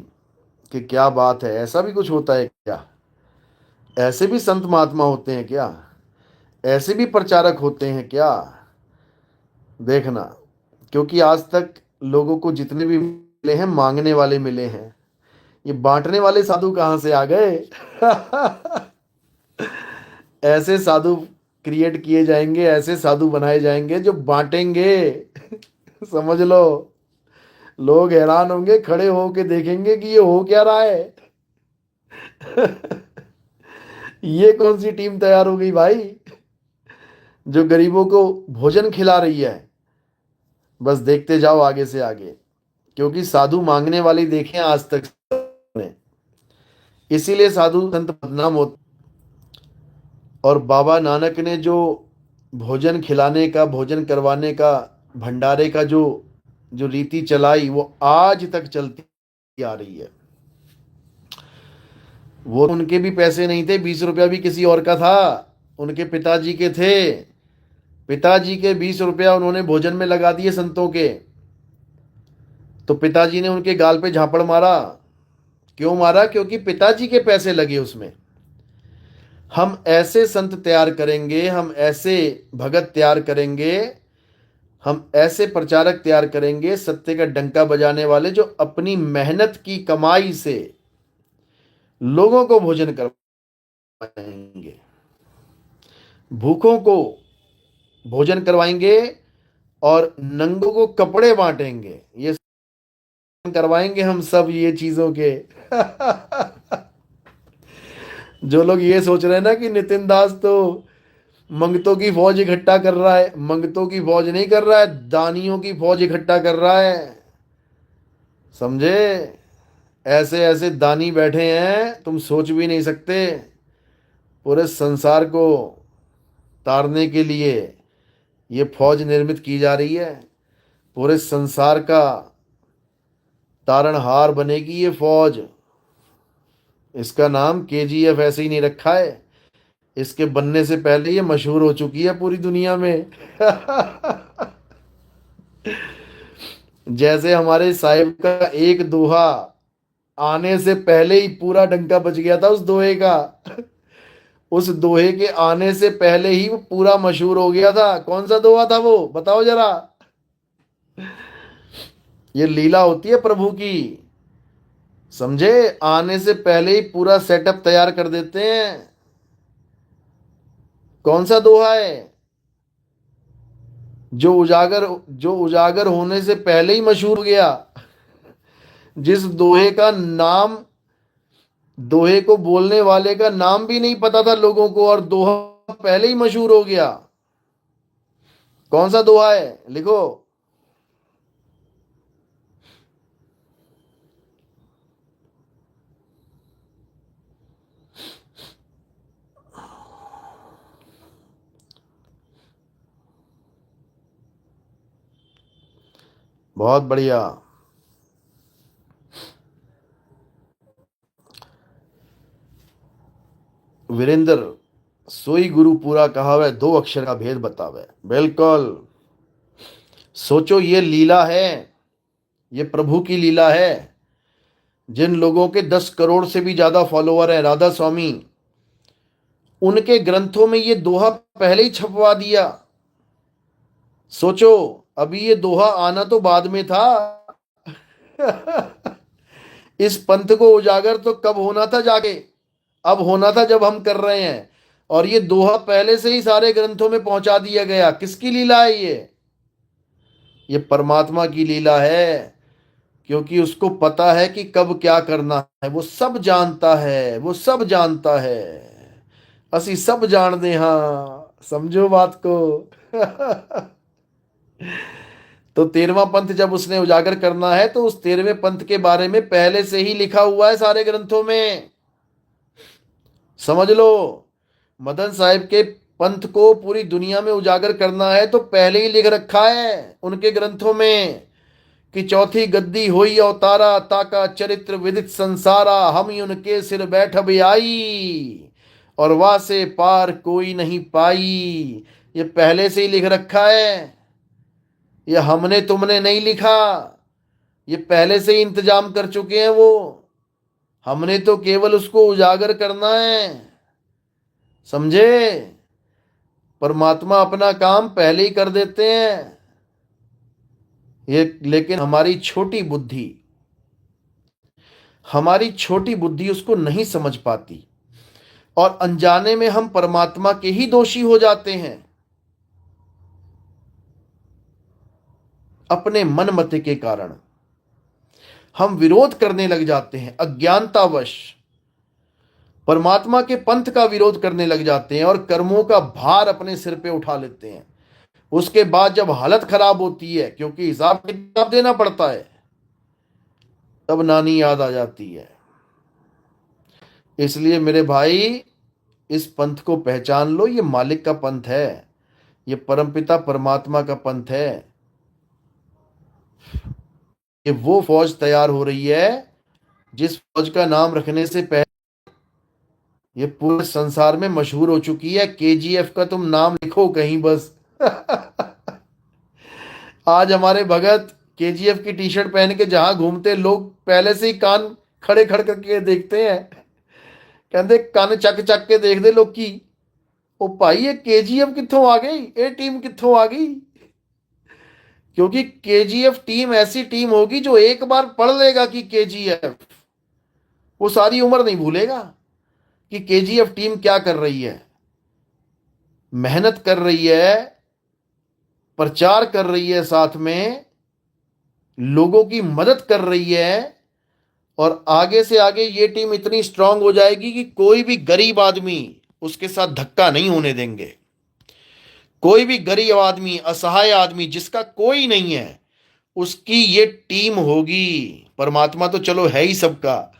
कि क्या बात है, ऐसा भी कुछ होता है क्या, ऐसे भी संत महात्मा होते हैं क्या, ऐसे भी प्रचारक होते हैं क्या। देखना, क्योंकि आज तक लोगों को जितने भी मिले हैं मांगने वाले मिले हैं, ये बांटने वाले साधु कहाँ से आ गए। ऐसे साधु क्रिएट किए जाएंगे, ऐसे साधु बनाए जाएंगे जो बांटेंगे। समझ लो, लोग हैरान होंगे, खड़े होके देखेंगे कि ये हो क्या रहा है। ये कौन सी टीम तैयार हो गई भाई, जो गरीबों को भोजन खिला रही है। बस देखते जाओ आगे से आगे, क्योंकि साधु मांगने वाले देखे हैं आज तक ने, इसीलिए साधु संत बदनाम होते। और बाबा नानक ने जो भोजन खिलाने का, भोजन करवाने का, भंडारे का जो जो रीति चलाई, वो आज तक चलती आ रही है। वो उनके भी पैसे नहीं थे, 20 रुपया भी किसी और का था, उनके पिताजी के थे। पिताजी के 20 रुपया उन्होंने भोजन में लगा दिए संतों के, तो पिताजी ने उनके गाल पे झापड़ मारा। क्यों मारा? क्योंकि पिताजी के पैसे लगे उसमें। हम ऐसे संत तैयार करेंगे, हम ऐसे भगत तैयार करेंगे, हम ऐसे प्रचारक तैयार करेंगे, सत्य का डंका बजाने वाले, जो अपनी मेहनत की कमाई से लोगों को भोजन करवाएंगे, भूखों को भोजन करवाएंगे और नंगों को कपड़े बांटेंगे। ये करवाएंगे हम सब ये चीजों के। जो लोग ये सोच रहे हैं ना कि नितिन दास तो मंगतों की फौज इकट्ठा कर रहा है, मंगतों की फौज नहीं कर रहा है, दानियों की फौज इकट्ठा कर रहा है। समझे? ऐसे ऐसे दानी बैठे हैं, तुम सोच भी नहीं सकते। पूरे संसार को तारने के लिए ये फौज निर्मित की जा रही है। पूरे संसार का तारणहार बनेगी ये फौज। इसका नाम केजीएफ ऐसे ही नहीं रखा है, इसके बनने से पहले ये मशहूर हो चुकी है पूरी दुनिया में। जैसे हमारे साहिब का एक दोहा आने से पहले ही पूरा डंका बज गया था उस दोहे का। उस दोहे के आने से पहले ही वो पूरा मशहूर हो गया था। कौन सा दोहा था वो, बताओ जरा। ये लीला होती है प्रभु की, समझे? आने से पहले ही पूरा सेटअप तैयार कर देते हैं। कौन सा दोहा है? जो उजागर होने से पहले ही मशहूर हो गया। जिस दोहे का नाम, दोहे को बोलने वाले का नाम भी नहीं पता था लोगों को, और दोहा पहले ही मशहूर हो गया। कौन सा दोहा है, लिखो। बहुत बढ़िया। वीरेंद्र, सोई गुरु पूरा कहावे, 2 अक्षर का भेद बतावे। बिल्कुल। सोचो, ये लीला है, ये प्रभु की लीला है। जिन लोगों के 10 करोड़ से भी ज्यादा फॉलोअर है, राधा स्वामी, उनके ग्रंथों में ये दोहा पहले ही छपवा दिया। सोचो, अभी ये दोहा आना तो बाद में था। इस पंथ को उजागर तो कब होना था जाके, अब होना था जब हम कर रहे हैं। और ये दोहा पहले से ही सारे ग्रंथों में पहुंचा दिया गया। किसकी लीला है ये परमात्मा की लीला है। क्योंकि उसको पता है कि कब क्या करना है, वो सब जानता है, वो सब जानता है। असी सब जान दे, हाँ, समझो बात को। तो 13वां पंथ जब उसने उजागर करना है, तो उस 13वें पंथ के बारे में पहले से ही लिखा हुआ है सारे ग्रंथों में। समझ लो, मदन साहिब के पंथ को पूरी दुनिया में उजागर करना है तो पहले ही लिख रखा है उनके ग्रंथों में कि चौथी गद्दी होई अवतारा, ताका चरित्र विदित संसारा, हम ही उनके सिर बैठ भी आई, और वासे पार कोई नहीं पाई। ये पहले से ही लिख रखा है। ये हमने तुमने नहीं लिखा, ये पहले से ही इंतजाम कर चुके हैं वो। हमने तो केवल उसको उजागर करना है, समझे? परमात्मा अपना काम पहले ही कर देते हैं। ये लेकिन हमारी छोटी बुद्धि उसको नहीं समझ पाती, और अनजाने में हम परमात्मा के ही दोषी हो जाते हैं, अपने मन मति के कारण हम विरोध करने लग जाते हैं, अज्ञानतावश परमात्मा के पंथ का विरोध करने लग जाते हैं और कर्मों का भार अपने सिर पे उठा लेते हैं। उसके बाद जब हालत खराब होती है, क्योंकि हिसाब किताब देना पड़ता है, तब नानी याद आ जाती है। इसलिए मेरे भाई, इस पंथ को पहचान लो, ये मालिक का पंथ है, ये परमपिता परमात्मा का पंथ है। ये वो फौज तैयार हो रही है जिस फौज का नाम रखने से पहले ये पूरे संसार में मशहूर हो चुकी है। केजीएफ का तुम नाम लिखो कहीं बस। आज हमारे भगत केजीएफ की टी शर्ट पहन के जहां घूमते, लोग पहले से ही कान खड़े खड़ करके देखते हैं, कहते कान ਚੱਕ ਚੱਕ के देखते लोग की ओ भाई ये केजीएफ कित्थों आ गई, ये टीम कित्थों आ गई। क्योंकि केजीएफ टीम ऐसी टीम होगी जो एक बार पढ़ लेगा कि केजीएफ, वो सारी उम्र नहीं भूलेगा कि केजीएफ टीम क्या कर रही है। मेहनत कर रही है, प्रचार कर रही है, साथ में लोगों की मदद कर रही है, और आगे से आगे ये टीम इतनी स्ट्रांग हो जाएगी कि कोई भी गरीब आदमी उसके साथ धक्का नहीं होने देंगे। कोई भी गरीब आदमी, असहाय आदमी जिसका कोई नहीं है, उसकी ये टीम होगी। परमात्मा तो चलो है ही सबका,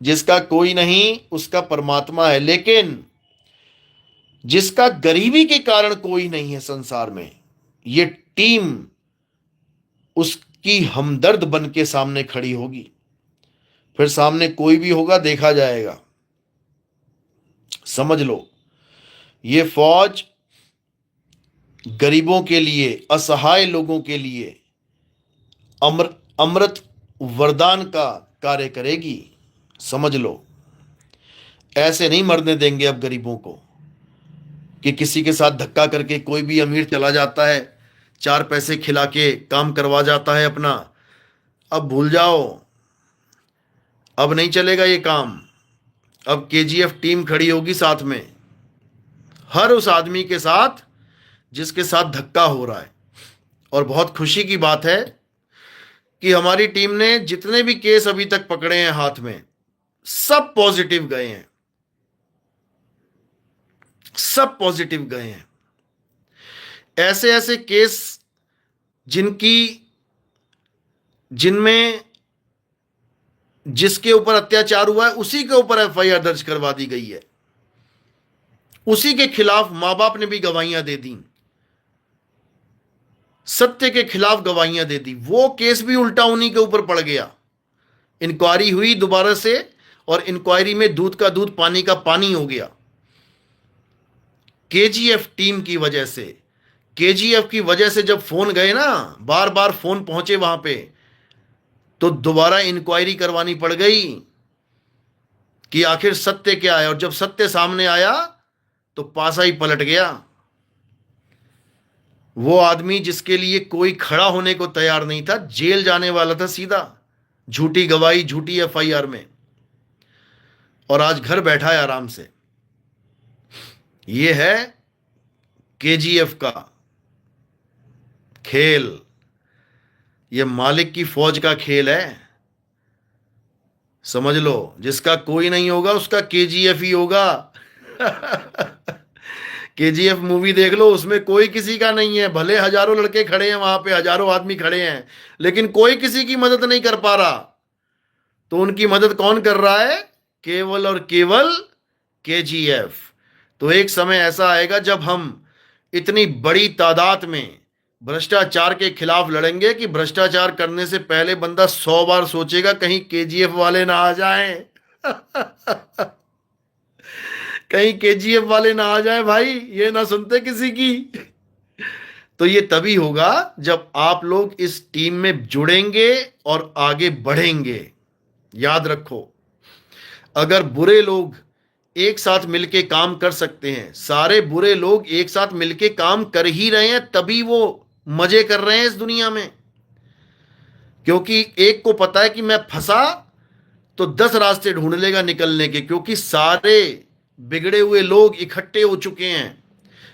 जिसका कोई नहीं उसका परमात्मा है, लेकिन जिसका गरीबी के कारण कोई नहीं है संसार में, ये टीम उसकी हमदर्द बन के सामने खड़ी होगी। फिर सामने कोई भी होगा, देखा जाएगा। समझ लो, ये फौज गरीबों के लिए, असहाय लोगों के लिए अमृत वरदान का कार्य करेगी। समझ लो, ऐसे नहीं मरने देंगे अब गरीबों को कि किसी के साथ धक्का करके कोई भी अमीर चला जाता है, 4 पैसे खिला के काम करवा जाता है अपना। अब भूल जाओ, अब नहीं चलेगा ये काम। अब केजीएफ टीम खड़ी होगी साथ में, हर उस आदमी के साथ जिसके साथ धक्का हो रहा है। और बहुत खुशी की बात है कि हमारी टीम ने जितने भी केस अभी तक पकड़े हैं हाथ में, सब पॉजिटिव गए हैं, सब पॉजिटिव गए हैं। ऐसे ऐसे केस जिनमें जिसके ऊपर अत्याचार हुआ है उसी के ऊपर एफआईआर दर्ज करवा दी गई है, उसी के खिलाफ मां बाप ने भी गवाहियां दे दी, सत्य के खिलाफ गवाहियां दे दी। वो केस भी उल्टा उन्हीं के ऊपर पड़ गया। इंक्वायरी हुई दोबारा से, और इंक्वायरी में दूध का दूध पानी का पानी हो गया। केजीएफ टीम की वजह से, केजीएफ की वजह से जब फोन गए ना, बार बार फोन पहुंचे वहां पे, तो दोबारा इंक्वायरी करवानी पड़ गई कि आखिर सत्य क्या है। और जब सत्य सामने आया तो पासा ही पलट गया। वो आदमी जिसके लिए कोई खड़ा होने को तैयार नहीं था, जेल जाने वाला था सीधा, झूठी गवाही, झूठी एफआईआर में, और आज घर बैठा है आराम से। ये है केजीएफ का खेल, ये मालिक की फौज का खेल है। समझ लो, जिसका कोई नहीं होगा उसका केजीएफ ही होगा। केजीएफ मूवी देख लो, उसमें कोई किसी का नहीं है। भले हजारों लड़के खड़े हैं वहां पे, हजारों आदमी खड़े हैं, लेकिन कोई किसी की मदद नहीं कर पा रहा। तो उनकी मदद कौन कर रहा है? केवल और केवल केजीएफ। तो एक समय ऐसा आएगा जब हम इतनी बड़ी तादाद में भ्रष्टाचार के खिलाफ लड़ेंगे कि भ्रष्टाचार करने से पहले बंदा 100 बार सोचेगा कहीं केजीएफ वाले ना आ जाएं। कहीं केजीएफ वाले ना आ जाए भाई, ये ना सुनते किसी की। तो ये तभी होगा जब आप लोग इस टीम में जुड़ेंगे और आगे बढ़ेंगे। याद रखो, अगर बुरे लोग एक साथ मिलके काम कर सकते हैं, सारे बुरे लोग एक साथ मिलके काम कर ही रहे हैं, तभी वो मजे कर रहे हैं इस दुनिया में। क्योंकि एक को पता है कि मैं फंसा तो 10 रास्ते ढूंढ लेगा निकलने के, क्योंकि सारे बिगड़े हुए लोग इकट्ठे हो चुके हैं।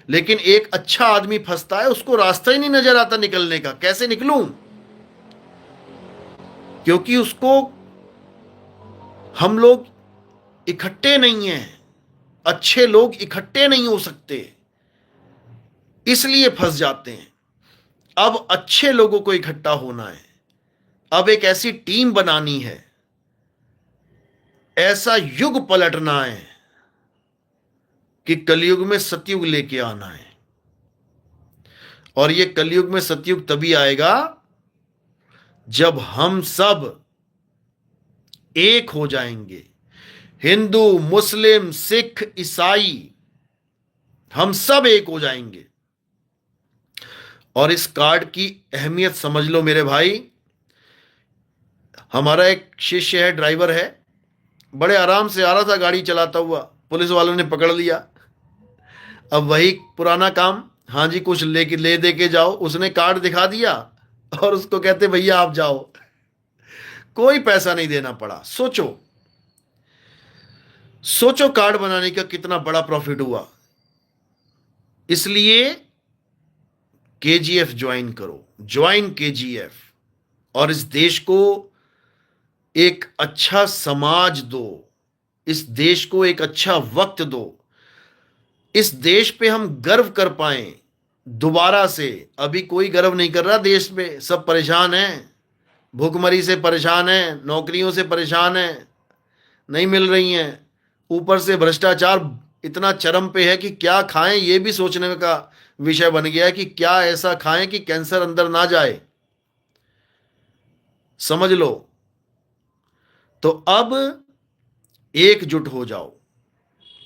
लेकिन एक अच्छा आदमी फंसता है, उसको रास्ता ही नहीं नजर आता निकलने का, कैसे निकलूं? क्योंकि उसको हम लोग इकट्ठे नहीं हैं, अच्छे लोग इकट्ठे नहीं हो सकते, इसलिए फंस जाते हैं। अब अच्छे लोगों को इकट्ठा होना है, अब एक ऐसी टीम बनानी है, ऐसा युग पलटना है कि कलयुग में सतयुग लेके आना है। और ये कलयुग में सतयुग तभी आएगा जब हम सब एक हो जाएंगे। हिंदू, मुस्लिम, सिख, ईसाई, हम सब एक हो जाएंगे। और इस कार्ड की अहमियत समझ लो मेरे भाई। हमारा एक शिष्य है, ड्राइवर है, बड़े आराम से आ रहा था गाड़ी चलाता हुआ, पुलिस वालों ने पकड़ लिया। अब वही पुराना काम, हाँ जी कुछ लेके ले दे के जाओ, उसने कार्ड दिखा दिया और उसको कहते भैया आप जाओ। कोई पैसा नहीं देना पड़ा। सोचो सोचो कार्ड बनाने का कितना बड़ा प्रॉफिट हुआ। इसलिए केजीएफ ज्वाइन करो, ज्वाइन केजीएफ, और इस देश को एक अच्छा समाज दो, इस देश को एक अच्छा वक्त दो, इस देश पे हम गर्व कर पाए दोबारा से। अभी कोई गर्व नहीं कर रहा देश पे, सब परेशान हैं, भूखमरी से परेशान हैं, नौकरियों से परेशान हैं, नहीं मिल रही हैं, ऊपर से भ्रष्टाचार इतना चरम पे है कि क्या खाएं ये भी सोचने का विषय बन गया है कि क्या ऐसा खाएं कि कैंसर अंदर ना जाए। समझ लो। तो अब एकजुट हो जाओ,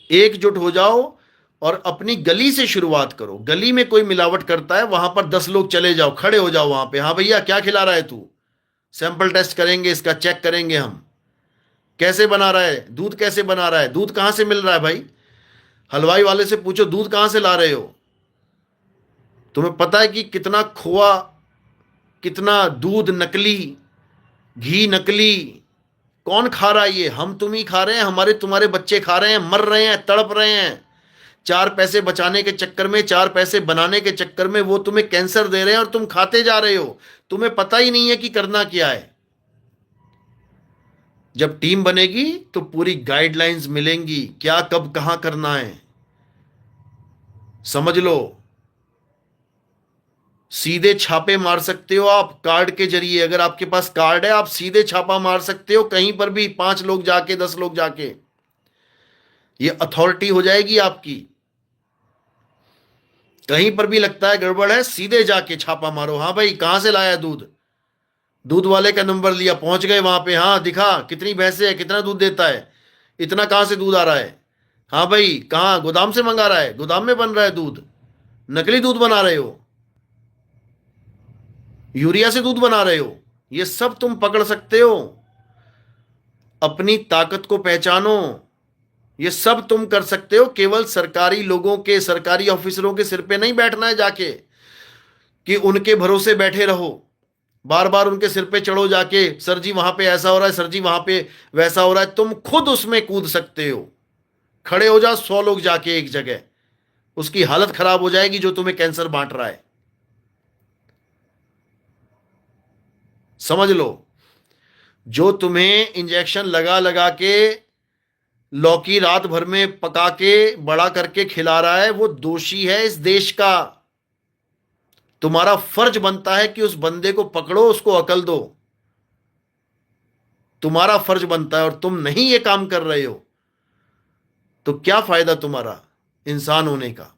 एकजुट हो जाओ और अपनी गली से शुरुआत करो। गली में कोई मिलावट करता है, वहां पर 10 लोग चले जाओ, खड़े हो जाओ वहां पे, हाँ भैया क्या खिला रहा है तू, सैंपल टेस्ट करेंगे, इसका चेक करेंगे हम, कैसे बना रहा है दूध, कैसे बना रहा है दूध, कहां से मिल रहा है भाई। हलवाई वाले से पूछो दूध कहां से ला रहे हो, तुम्हें पता है कि कितना खोआ, कितना दूध नकली, घी नकली, कौन खा रहा है ये? हम तुम ही खा रहे हैं, हमारे तुम्हारे बच्चे खा रहे हैं, मर रहे हैं, तड़प रहे हैं। 4 पैसे बचाने के चक्कर में, 4 पैसे बनाने के चक्कर में वो तुम्हें कैंसर दे रहे हैं और तुम खाते जा रहे हो। तुम्हें पता ही नहीं है कि करना क्या है। जब टीम बनेगी तो पूरी गाइडलाइंस मिलेंगी, क्या कब कहां करना है। समझ लो। सीधे छापे मार सकते हो आप कार्ड के जरिए, अगर आपके पास कार्ड है आप सीधे छापा मार सकते हो कहीं पर भी, 5 लोग जाके, 10 लोग जाके, ये अथॉरिटी हो जाएगी आपकी। कहीं पर भी लगता है गड़बड़ है, सीधे जाके छापा मारो, हाँ भाई कहां से लाया दूध, दूध वाले का नंबर लिया, पहुंच गए वहां पे, हाँ दिखा कितनी भैंसे है, कितना दूध देता है, इतना कहां से दूध आ रहा है, हाँ भाई कहां, गोदाम से मंगा रहा है, गोदाम में बन रहा है दूध, नकली दूध बना रहे हो, यूरिया से दूध बना रहे हो, ये सब तुम पकड़ सकते हो। अपनी ताकत को पहचानो, ये सब तुम कर सकते हो। केवल सरकारी लोगों के, सरकारी ऑफिसरों के सिर पे नहीं बैठना है जाके कि उनके भरोसे बैठे रहो, बार बार उनके सिर पे चढ़ो जाके, सर जी वहां पे ऐसा हो रहा है, सर जी वहां पे वैसा हो रहा है। तुम खुद उसमें कूद सकते हो, खड़े हो जाओ 100 लोग जाके एक जगह, उसकी हालत खराब हो जाएगी जो तुम्हें कैंसर बांट रहा है। समझ लो, जो तुम्हें इंजेक्शन लगा लगा के, लौकी रात भर में पका के बड़ा करके खिला रहा है, वो दोषी है इस देश का। तुम्हारा फर्ज बनता है कि उस बंदे को पकड़ो, उसको अकल दो, तुम्हारा फर्ज बनता है। और तुम नहीं ये काम कर रहे हो तो क्या फायदा तुम्हारा इंसान होने का।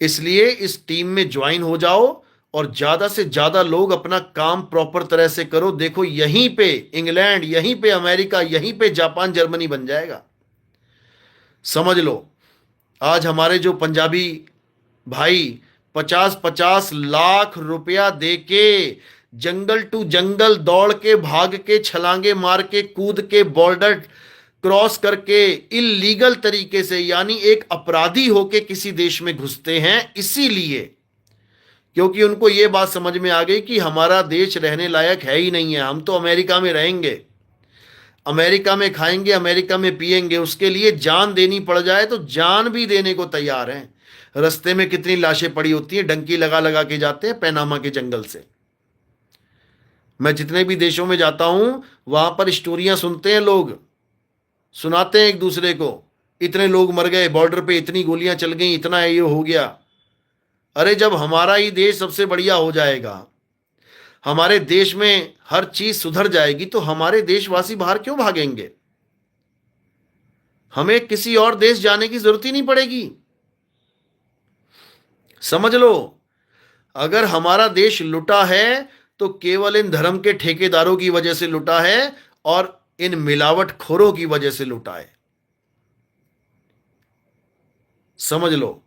इसलिए इस टीम में ज्वाइन हो जाओ और ज्यादा से ज्यादा लोग अपना काम प्रॉपर तरह से करो। देखो यहीं पे इंग्लैंड, यहीं पे अमेरिका, यहीं पे जापान, जर्मनी बन जाएगा। समझ लो, आज हमारे जो पंजाबी भाई 50-50 लाख रुपया देके जंगल टू जंगल दौड़ के, भाग के, छलांगे मार के, कूद के, बॉर्डर क्रॉस करके, इलीगल तरीके से, यानी एक अपराधी होके किसी देश में घुसते हैं, इसीलिए क्योंकि उनको यह बात समझ में आ गई कि हमारा देश रहने लायक है ही नहीं है, हम तो अमेरिका में रहेंगे, अमेरिका में खाएंगे, अमेरिका में पिएंगे, उसके लिए जान देनी पड़ जाए तो जान भी देने को तैयार हैं। रास्ते में कितनी लाशें पड़ी होती हैं, डंकी लगा लगा के जाते हैं पैनामा के जंगल से। मैं जितने भी देशों में जाता हूं वहां पर स्टोरियां सुनते हैं लोग, सुनाते हैं एक दूसरे को, इतने लोग मर गए बॉर्डर पे, इतनी गोलियां चल गई, इतना ये हो गया। अरे जब हमारा ही देश सबसे बढ़िया हो जाएगा, हमारे देश में हर चीज सुधर जाएगी, तो हमारे देशवासी बाहर क्यों भागेंगे? हमें किसी और देश जाने की जरूरत ही नहीं पड़ेगी। समझ लो, अगर हमारा देश लुटा है तो केवल इन धर्म के ठेकेदारों की वजह से लुटा है और इन मिलावटखोरों की वजह से लुटा है। समझ लो,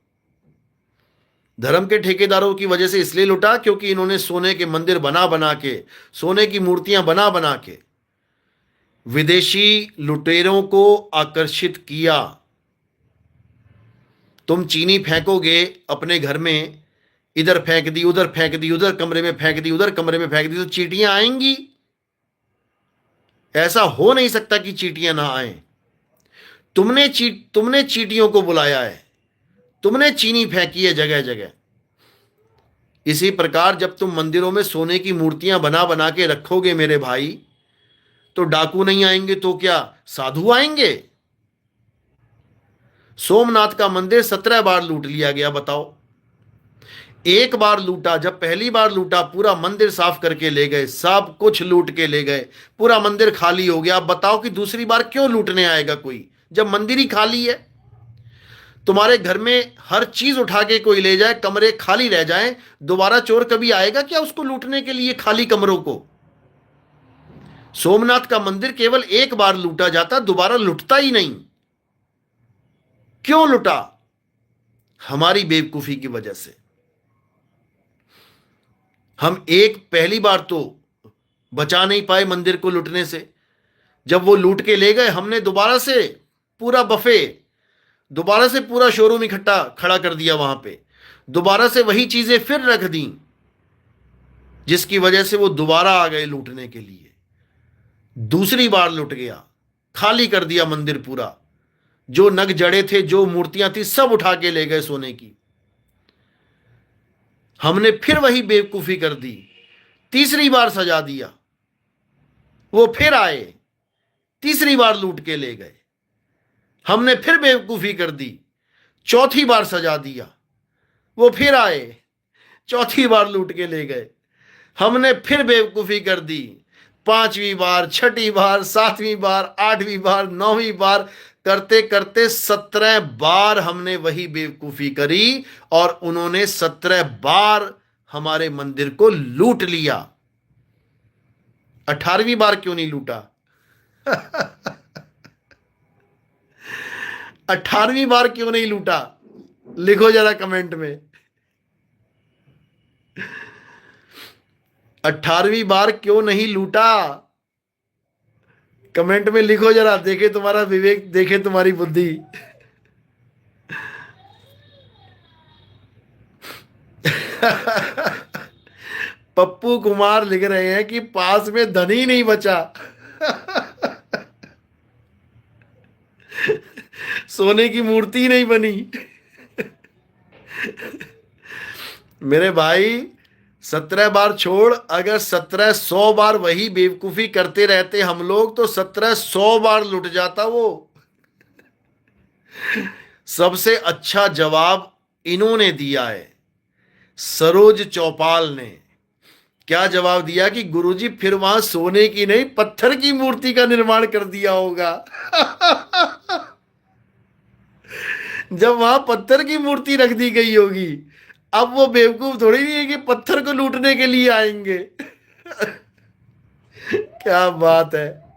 धर्म के ठेकेदारों की वजह से इसलिए लुटा क्योंकि इन्होंने सोने के मंदिर बना बना के, सोने की मूर्तियां बना बना के विदेशी लुटेरों को आकर्षित किया। तुम चीनी फेंकोगे अपने घर में, इधर फेंक दी, उधर फेंक दी, उधर कमरे में फेंक दी, उधर कमरे में फेंक दी, तो चींटियां आएंगी? ऐसा हो नहीं सकता कि चींटियां ना आए। तुमने चींटियों को बुलाया है, तुमने चीनी फेंकी है जगह जगह। इसी प्रकार जब तुम मंदिरों में सोने की मूर्तियां बना बना के रखोगे मेरे भाई, तो डाकू नहीं आएंगे तो क्या साधु आएंगे? सोमनाथ का मंदिर 17 बार लूट लिया गया, बताओ। एक बार लूटा, जब पहली बार लूटा पूरा मंदिर साफ करके ले गए, सब कुछ लूट के ले गए, पूरा मंदिर खाली हो गया। अब बताओ कि दूसरी बार क्यों लूटने आएगा कोई, जब मंदिर ही खाली है? तुम्हारे घर में हर चीज उठा के कोई ले जाए, कमरे खाली रह जाएं, दोबारा चोर कभी आएगा क्या उसको लूटने के लिए, खाली कमरों को? सोमनाथ का मंदिर केवल एक बार लूटा जाता, दोबारा लुटता ही नहीं। क्यों लुटा? हमारी बेवकूफी की वजह से। हम पहली बार तो बचा नहीं पाए मंदिर को लूटने से। जब वो लूट के ले गए, हमने दोबारा से पूरा बफे, दोबारा से पूरा शोरूम इकट्ठा खड़ा कर दिया वहां पे, दोबारा से वही चीजें फिर रख दी, जिसकी वजह से वो दोबारा आ गए लूटने के लिए। दूसरी बार लुट गया, खाली कर दिया मंदिर पूरा, जो नग जड़े थे, जो मूर्तियां थी, सब उठा के ले गए सोने की। हमने फिर वही बेवकूफी कर दी, तीसरी बार सजा दिया, वो फिर आए, तीसरी बार लूट के ले गए। हमने फिर बेवकूफी कर दी, चौथी बार सजा दिया, वो फिर आए, चौथी बार लूट के ले गए। हमने फिर बेवकूफी कर दी, पांचवी बार, छठी बार, सातवीं बार, आठवीं बार, नौवीं बार, करते करते 17 बार हमने वही बेवकूफी करी और उन्होंने 17 बार हमारे मंदिर को लूट लिया। 18वीं बार क्यों नहीं लूटा? 18वीं बार क्यों नहीं लूटा? लिखो जरा कमेंट में। 18वीं बार क्यों नहीं लूटा? कमेंट में लिखो जरा, देखे तुम्हारा विवेक, देखे तुम्हारी बुद्धि। पप्पू कुमार लिख रहे हैं कि पास में धन ही नहीं बचा। सोने की मूर्ति नहीं बनी। मेरे भाई 17 बार छोड़, अगर 1700 बार वही बेवकूफी करते रहते हम लोग, तो 1700 बार लुट जाता वो। सबसे अच्छा जवाब इन्होंने दिया है, सरोज चौपाल ने। क्या जवाब दिया कि गुरुजी फिर वहां सोने की नहीं, पत्थर की मूर्ति का निर्माण कर दिया होगा। जब वहां पत्थर की मूर्ति रख दी गई होगी, अब वो बेवकूफ थोड़ी नहीं है कि पत्थर को लूटने के लिए आएंगे। क्या बात है।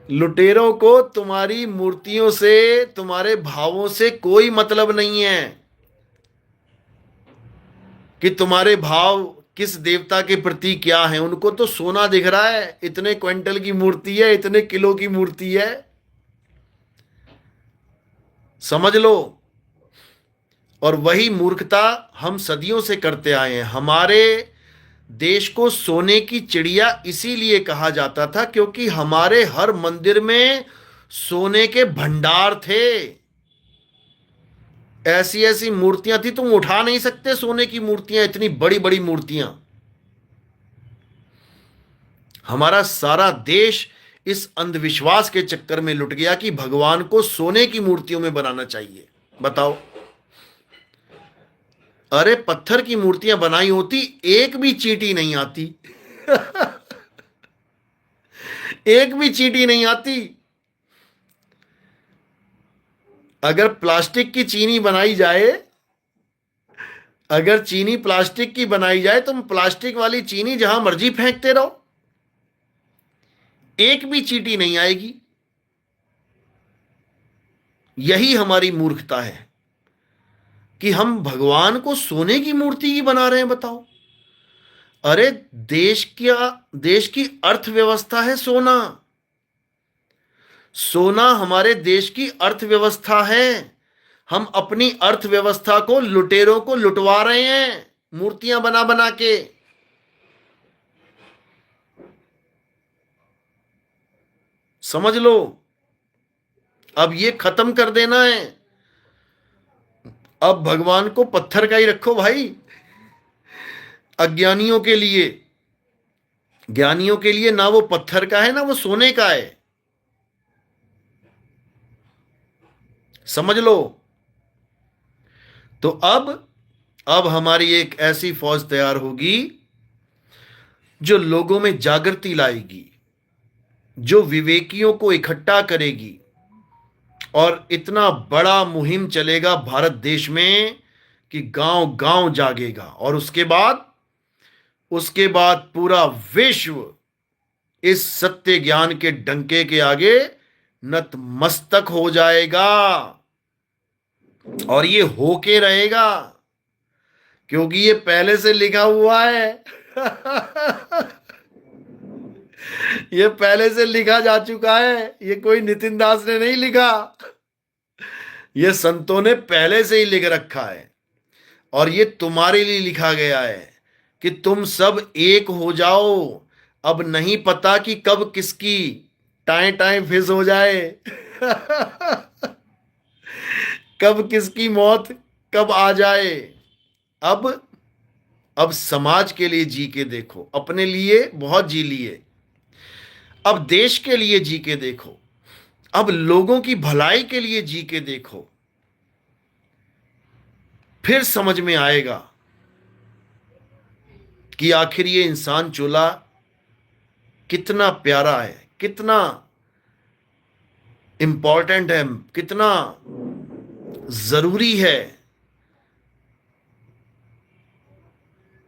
लुटेरों को तुम्हारी मूर्तियों से, तुम्हारे भावों से कोई मतलब नहीं है। कि तुम्हारे भाव किस देवता के प्रति क्या है। उनको तो सोना दिख रहा है, इतने क्विंटल की मूर्ति है, इतने किलो की मूर्ति है, समझ लो। और वही मूर्खता हम सदियों से करते आए हैं। हमारे देश को सोने की चिड़िया इसीलिए कहा जाता था क्योंकि हमारे हर मंदिर में सोने के भंडार थे। ऐसी ऐसी मूर्तियां थी, तुम उठा नहीं सकते सोने की मूर्तियां, इतनी बड़ी बड़ी मूर्तियां। हमारा सारा देश इस अंधविश्वास के चक्कर में लुट गया कि भगवान को सोने की मूर्तियों में बनाना चाहिए। बताओ, अरे पत्थर की मूर्तियां बनाई होती, एक भी चींटी नहीं आती। एक भी चींटी नहीं आती। अगर प्लास्टिक की चीनी बनाई जाए, अगर चीनी प्लास्टिक की बनाई जाए, तुम प्लास्टिक वाली चीनी जहां मर्जी फेंकते रहो, एक भी चींटी नहीं आएगी। यही हमारी मूर्खता है कि हम भगवान को सोने की मूर्ति ही बना रहे हैं। बताओ, अरे देश की अर्थव्यवस्था है सोना। सोना हमारे देश की अर्थव्यवस्था है। हम अपनी अर्थव्यवस्था को लुटेरों को लुटवा रहे हैं मूर्तियां बना बना के। समझ लो, अब ये खत्म कर देना है। अब भगवान को पत्थर का ही रखो भाई। अज्ञानियों के लिए, ज्ञानियों के लिए ना वो पत्थर का है ना वो सोने का है। समझ लो। तो अब हमारी एक ऐसी फौज तैयार होगी जो लोगों में जागृति लाएगी, जो विवेकियों को इकट्ठा करेगी, और इतना बड़ा मुहिम चलेगा भारत देश में कि गांव गांव जागेगा। और उसके बाद पूरा विश्व इस सत्य ज्ञान के डंके के आगे नतमस्तक हो जाएगा। और ये होके रहेगा क्योंकि ये पहले से लिखा हुआ है। ये पहले से लिखा जा चुका है। ये कोई नितिन दास ने नहीं लिखा, ये संतों ने पहले से ही लिख रखा है। और ये तुम्हारे लिए लिखा गया है कि तुम सब एक हो जाओ। अब नहीं पता कि कब किसकी टाएं टाएं फिस हो जाए। कब किसकी मौत कब आ जाए। अब समाज के लिए जी के देखो। अपने लिए बहुत जी लिए, अब देश के लिए जी के देखो। अब लोगों की भलाई के लिए जी के देखो। फिर समझ में आएगा कि आखिर ये इंसान चोला कितना प्यारा है, कितना इंपॉर्टेंट है, कितना जरूरी है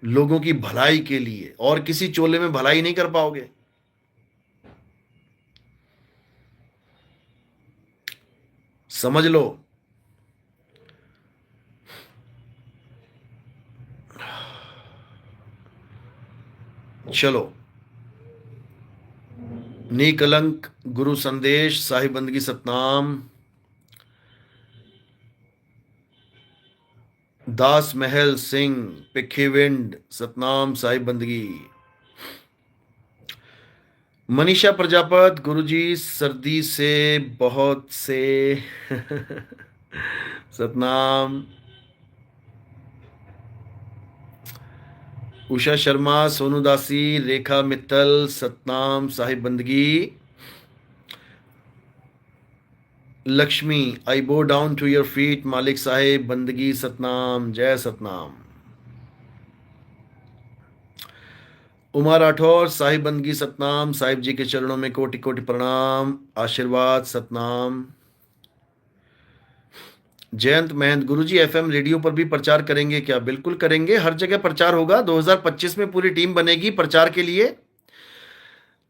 लोगों की भलाई के लिए। और किसी चोले में भलाई नहीं कर पाओगे। समझ लो। चलो, निकलंक गुरु संदेश साहिब बंदगी सतनाम। दास महल सिंह पिखीविंड सतनाम साहिब बंदगी। मनीषा प्रजापत गुरुजी सर्दी से बहुत से सतनाम। उषा शर्मा, सोनू दासी, रेखा मित्तल सतनाम साहिब बंदगी। लक्ष्मी, आई बो डाउन टू योर फीट मालिक साहिब बंदगी सतनाम, जय सतनाम। उमा राठौर साहिब बंदगी सतनाम, साहिब जी के चरणों में कोटि कोटि प्रणाम, आशीर्वाद सतनाम। जयंत महंत, गुरुजी एफएम रेडियो पर भी प्रचार करेंगे क्या? बिल्कुल करेंगे, हर जगह प्रचार होगा। 2025 में पूरी टीम बनेगी प्रचार के लिए।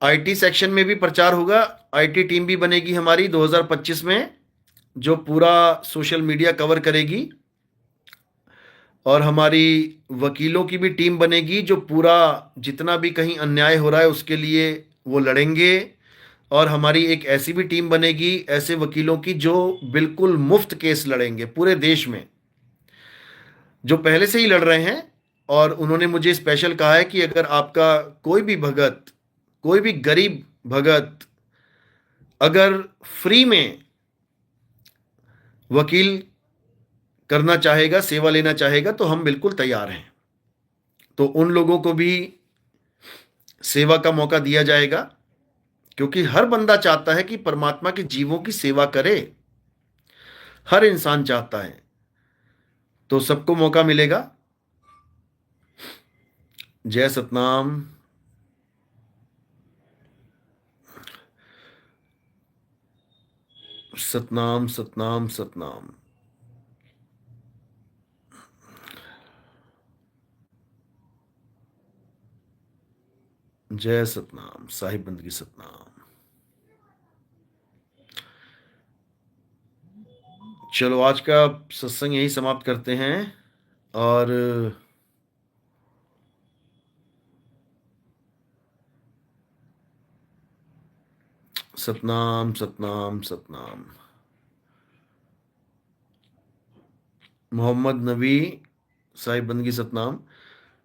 आईटी सेक्शन में भी प्रचार होगा, आईटी टीम भी बनेगी हमारी 2025 में, जो पूरा सोशल मीडिया कवर करेगी। और हमारी वकीलों की भी टीम बनेगी जो पूरा जितना भी कहीं अन्याय हो रहा है उसके लिए वो लड़ेंगे। और हमारी एक ऐसी भी टीम बनेगी ऐसे वकीलों की जो बिल्कुल मुफ्त केस लड़ेंगे पूरे देश में, जो पहले से ही लड़ रहे हैं। और उन्होंने मुझे स्पेशल कहा है कि अगर आपका कोई भी भगत, कोई भी गरीब भगत अगर फ्री में वकील करना चाहेगा, सेवा लेना चाहेगा, तो हम बिल्कुल तैयार हैं। तो उन लोगों को भी सेवा का मौका दिया जाएगा, क्योंकि हर बंदा चाहता है कि परमात्मा के जीवों की सेवा करे। हर इंसान चाहता है, तो सबको मौका मिलेगा। जय सतनाम। सतनाम सतनाम सतनाम। जय सतनाम। साहिब बंदगी सतनाम। चलो आज का सत्संग यही समाप्त करते हैं। और सतनाम सतनाम सतनाम। मोहम्मद नबी। साहिब बंदगी सतनाम।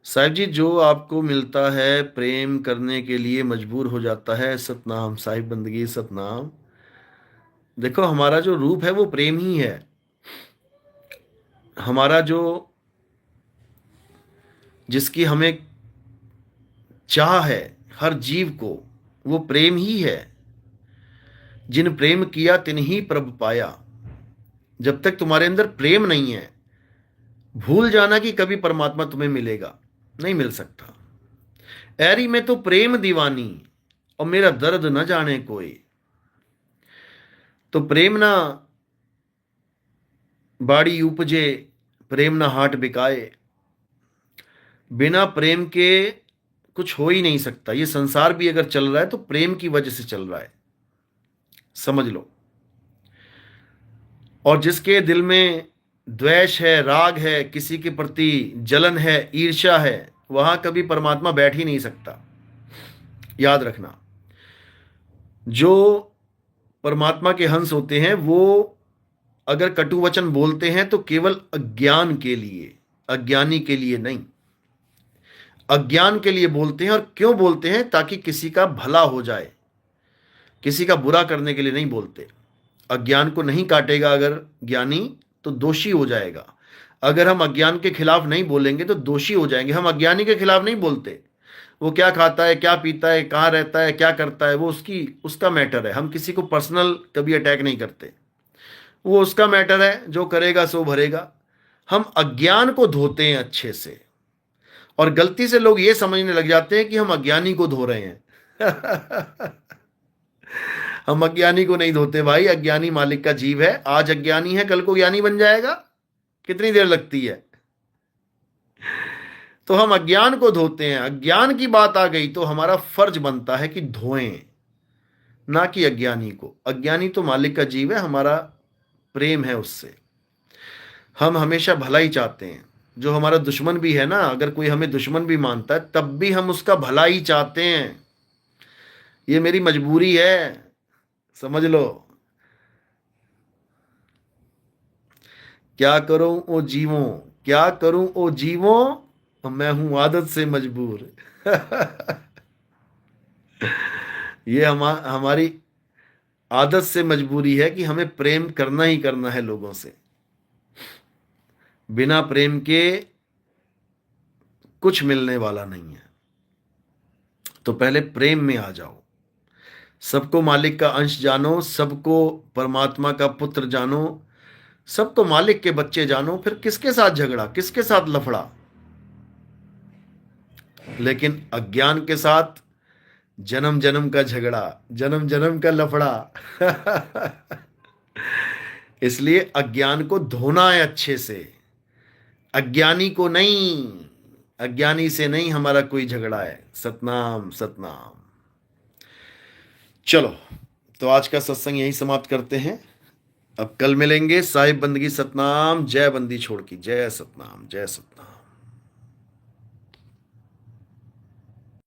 साहिब जी, जो आपको मिलता है प्रेम करने के लिए मजबूर हो जाता है। सतनाम। साहिब बंदगी सतनाम। देखो, हमारा जो रूप है वो प्रेम ही है। हमारा जो, जिसकी हमें चाह है हर जीव को, वो प्रेम ही है। जिन प्रेम किया तिन ही प्रभ पाया। जब तक तुम्हारे अंदर प्रेम नहीं है, भूल जाना कि कभी परमात्मा तुम्हें मिलेगा, नहीं मिल सकता। ऐरी में तो प्रेम दीवानी, और मेरा दर्द न जाने कोई। तो प्रेम ना बाड़ी उपजे, प्रेम ना हाट बिकाए। बिना प्रेम के कुछ हो ही नहीं सकता। ये संसार भी अगर चल रहा है तो प्रेम की वजह से चल रहा है, समझ लो। और जिसके दिल में द्वेष है, राग है, किसी के प्रति जलन है, ईर्ष्या है, वहां कभी परमात्मा बैठ ही नहीं सकता। याद रखना, जो परमात्मा के हंस होते हैं वो अगर कटु वचन बोलते हैं तो केवल अज्ञान के लिए, अज्ञानी के लिए नहीं। अज्ञान के लिए बोलते हैं। और क्यों बोलते हैं? ताकि किसी का भला हो जाए, किसी का बुरा करने के लिए नहीं बोलते। अज्ञान को नहीं काटेगा अगर ज्ञानी, तो दोषी हो जाएगा। अगर हम अज्ञान के खिलाफ नहीं बोलेंगे तो दोषी हो जाएंगे। हम अज्ञानी के खिलाफ नहीं बोलते। वो क्या खाता है, क्या पीता है, कहाँ रहता है, क्या करता है, वो उसका मैटर है। हम किसी को पर्सनल कभी अटैक नहीं करते। वो उसका मैटर है, जो करेगा सो भरेगा। हम अज्ञान को धोते हैं अच्छे से। और गलती से लोग ये समझने लग जाते हैं कि हम अज्ञानी को धो रहे हैं। हम अज्ञानी को नहीं धोते भाई। अज्ञानी मालिक का जीव है। आज अज्ञानी है, कल को ज्ञानी बन जाएगा। कितनी देर लगती है? तो हम अज्ञान को धोते हैं। अज्ञान की बात आ गई तो हमारा फर्ज बनता है कि धोएं, ना कि अज्ञानी को। अज्ञानी तो मालिक का जीव है, हमारा प्रेम है उससे। हम हमेशा भला ही चाहते हैं। जो हमारा दुश्मन भी है ना, अगर कोई हमें दुश्मन भी मानता है तब भी हम उसका भला ही चाहते हैं। ये मेरी मजबूरी है, समझ लो। क्या करूं ओ जीवों, क्या करूं ओ जीवों, मैं हूं आदत से मजबूर। ये हमारी आदत से मजबूरी है कि हमें प्रेम करना ही करना है लोगों से। बिना प्रेम के कुछ मिलने वाला नहीं है। तो पहले प्रेम में आ जाओ। सबको मालिक का अंश जानो, सबको परमात्मा का पुत्र जानो, सबको मालिक के बच्चे जानो। फिर किसके साथ झगड़ा, किसके साथ लफड़ा? लेकिन अज्ञान के साथ जन्म जन्म का झगड़ा, जन्म जन्म का लफड़ा। इसलिए अज्ञान को धोना है अच्छे से, अज्ञानी को नहीं। अज्ञानी से नहीं हमारा कोई झगड़ा है। सतनाम सतनाम। चलो, तो आज का सत्संग यही समाप्त करते हैं। अब कल मिलेंगे। साहिब बंदगी सतनाम। जय बंदी छोड़ की। जय सतनाम। जय सतनाम।